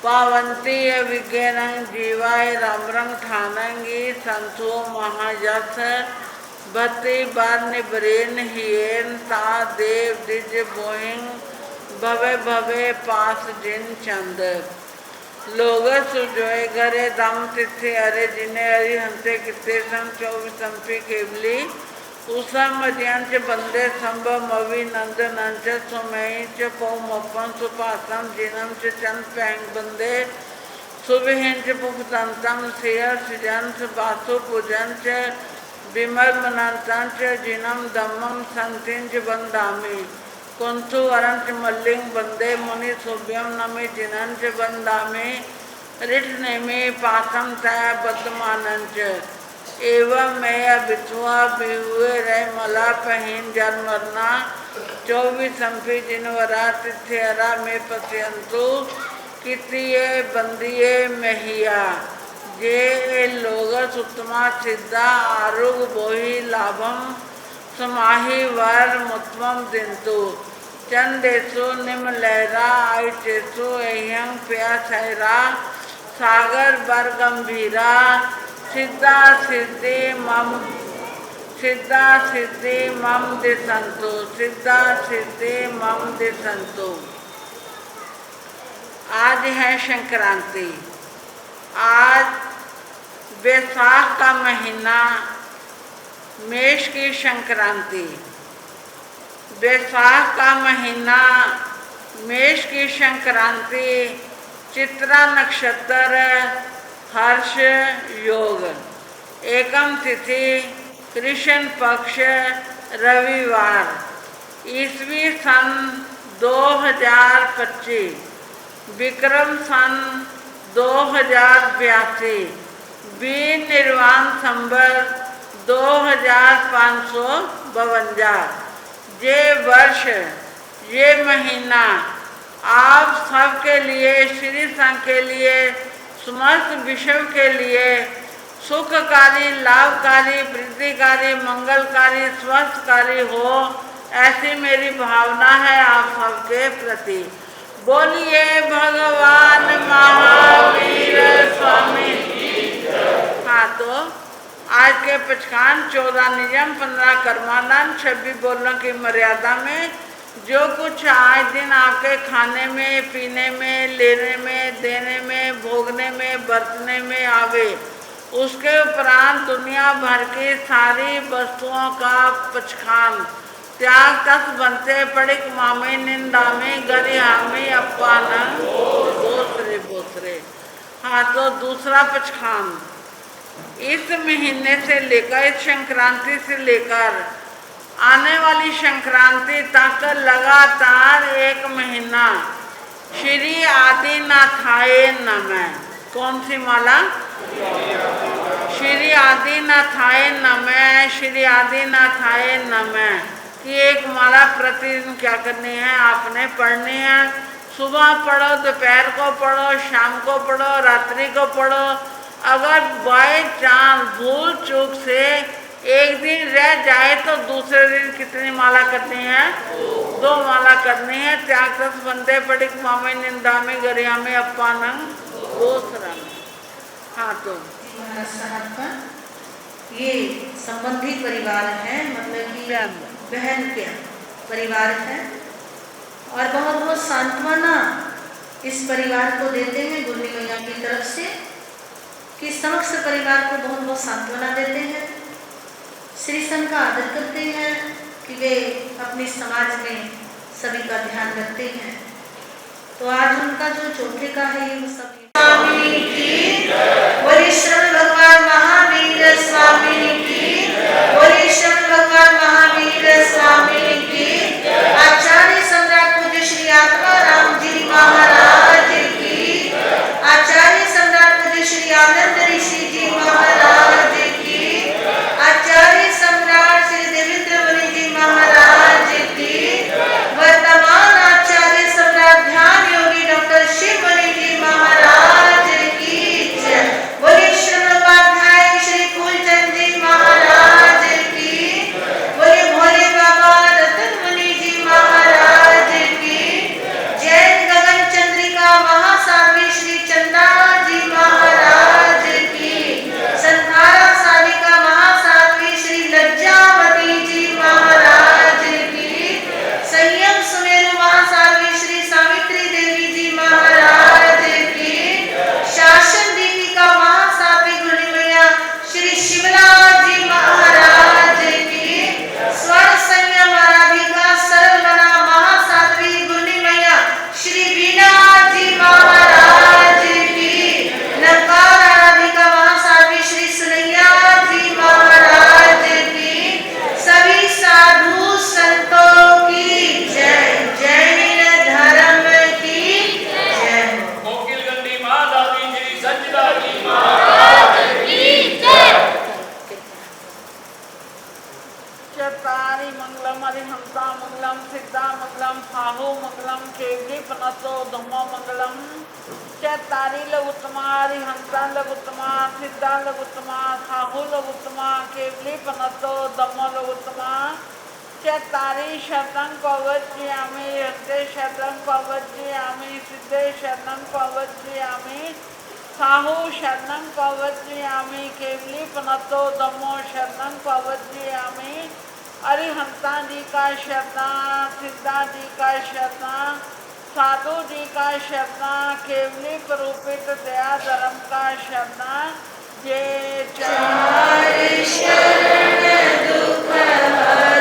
पावंती विज्ञानं जीवाय रामरंग ठानंगी संतो महायस। भक्ति बार बरेन हियेन ता देव दिज बोहिंग। भवे भवे पास जिन चंद। लोग सुजोए घरे दम तिथे अरे जिने हरि हंसे किते सं 24 संपी केवली। उषा मध्यांच बंदे संभव मवि नंद नंच सुमई च पौ मपन सुपासम जिनम च चंद पैंग बंदे। सुबहिंच पुपतंतम सियर सिजंस बासु पूजंच विमल मनंतंच जिनम दम्मम संतिंच बंदामी। कुंतु अरंच मल्लिंग बंदे मुनि सुभ्यम नमे जिनंच बंदामी। रिठ नेमी पासम तय बदमानंच एवं मैं बिछुआ भी हुए रहे मला पहीन जल मरना 24 अंफी जिनवरा तिथ्यरा में पश्यंतु कितिये बंदिये महिया जे लोगस उत्तमा सिद्धा आरुग बोहि लाभम समाहि वर मुत्तमम दिंतु चंदेशु निम लहरा आयचेशु एह्यं प्यासैरा सागर बर गंभीरा सिद्धा सिद्धि मम दिसंतु सिद्धा सिद्धि मम दिसंतु। आज है संक्रांति। आज बैसाख का महीना, मेष की संक्रांति। बैसाख का महीना, मेष की संक्रांति, चित्रा नक्षत्र, हर्ष योग, एकम तिथि, कृष्ण पक्ष, रविवार, ईस्वी सन 2025, विक्रम सन 2082, बीन निर्वाण संवत 2552। ये वर्ष, ये महीना आप सबके लिए, श्री संघ के लिए, समस्त विश्व के लिए सुखकारी, लाभकारी, वृद्धिकारी, मंगलकारी, स्वस्थकारी हो, ऐसी मेरी भावना है आप सबके प्रति। बोलिए भगवान महावीर स्वामी। हाँ, तो आज के पचकान 14 नियम, 15 कर्मानंद, 26 बोलने की मर्यादा में जो कुछ आज दिन आपके खाने में, पीने में, लेने में, देने में, भोगने में, बरतने में आवे, उसके उपरांत दुनिया भर की सारी वस्तुओं का पचखान त्याग तक बनते पड़िक मामे निंदा में गरिया में अपान बोसरे बोसरे। हाँ, तो दूसरा पचखान इस महीने से लेकर, इस संक्रांति से लेकर आने वाली संक्रांति तक लगातार एक महीना श्री आदिनाथाय नमः। कौन सी माला? श्री आदिनाथाय नमः, श्री आदिनाथाय नमः की एक माला प्रतिदिन क्या करनी है? आपने पढ़नी है। सुबह पढ़ो, दोपहर को पढ़ो, शाम को पढ़ो, रात्रि को पढ़ो। अगर बाय चांस भूल चूक से एक दिन रह जाए तो दूसरे दिन कितनी माला करनी है? 2 माला करनी है। त्याग तक बंदे पड़िक मामे निंदा में गरिया में अपानंग गोसरा में। हाँ, तो साहब का ये संबंधी परिवार है, मतलब कि बहन के परिवार है, और बहुत बहुत सांत्वना इस परिवार को देते हैं गुरनी मैया की तरफ से, कि समस्त परिवार को बहुत बहुत सांत्वना देते हैं, श्री संघ का आदर करते हैं कि वे अपने समाज में सभी का ध्यान रखते हैं। तो आज उनका जो चौथे का है, ये सभी स्वामी की, बोले शरण भगवान महावीर स्वामी की, बोले शरण भगवान महावीर स्वामी की। आचार्य सम्राट पूज्य श्री आत्मा राम जी महाराज की, आचार्य सम्राट पूज्य श्री आनंद ऋषि जी महाराज की, आचार्य सम्राट श्री देवेंद्र मुनि जी महाराज की, वर्तमान आचार्य सम्राट ध्यान योगी डॉक्टर शिव मुनि जी महाराज की जय। हंता मंगलम सिद्धा मंगलम फाहु मंगलम केवली पनतो धम्मो मंगलम चैतारी लघुत्तमा हंता लघुत्तमा सिद्धा लघुत्तमा फाहु लघुत्तमा केवली पनतो धम्मो लघुत्तमा चैतारी शतंग पवज्यामि हंते शतंग पवज्यामि सिद्धे शतंग पवज्यामि साहु शरणं पवज्यामि केवली पनतो धम्मो शरणं पवज्यामि अरिहंता जी का शरण सिद्धा जी का शरण साधु जी का शरण केवली परूपित दया धर्म का शरण जे चारि शरण दुख हर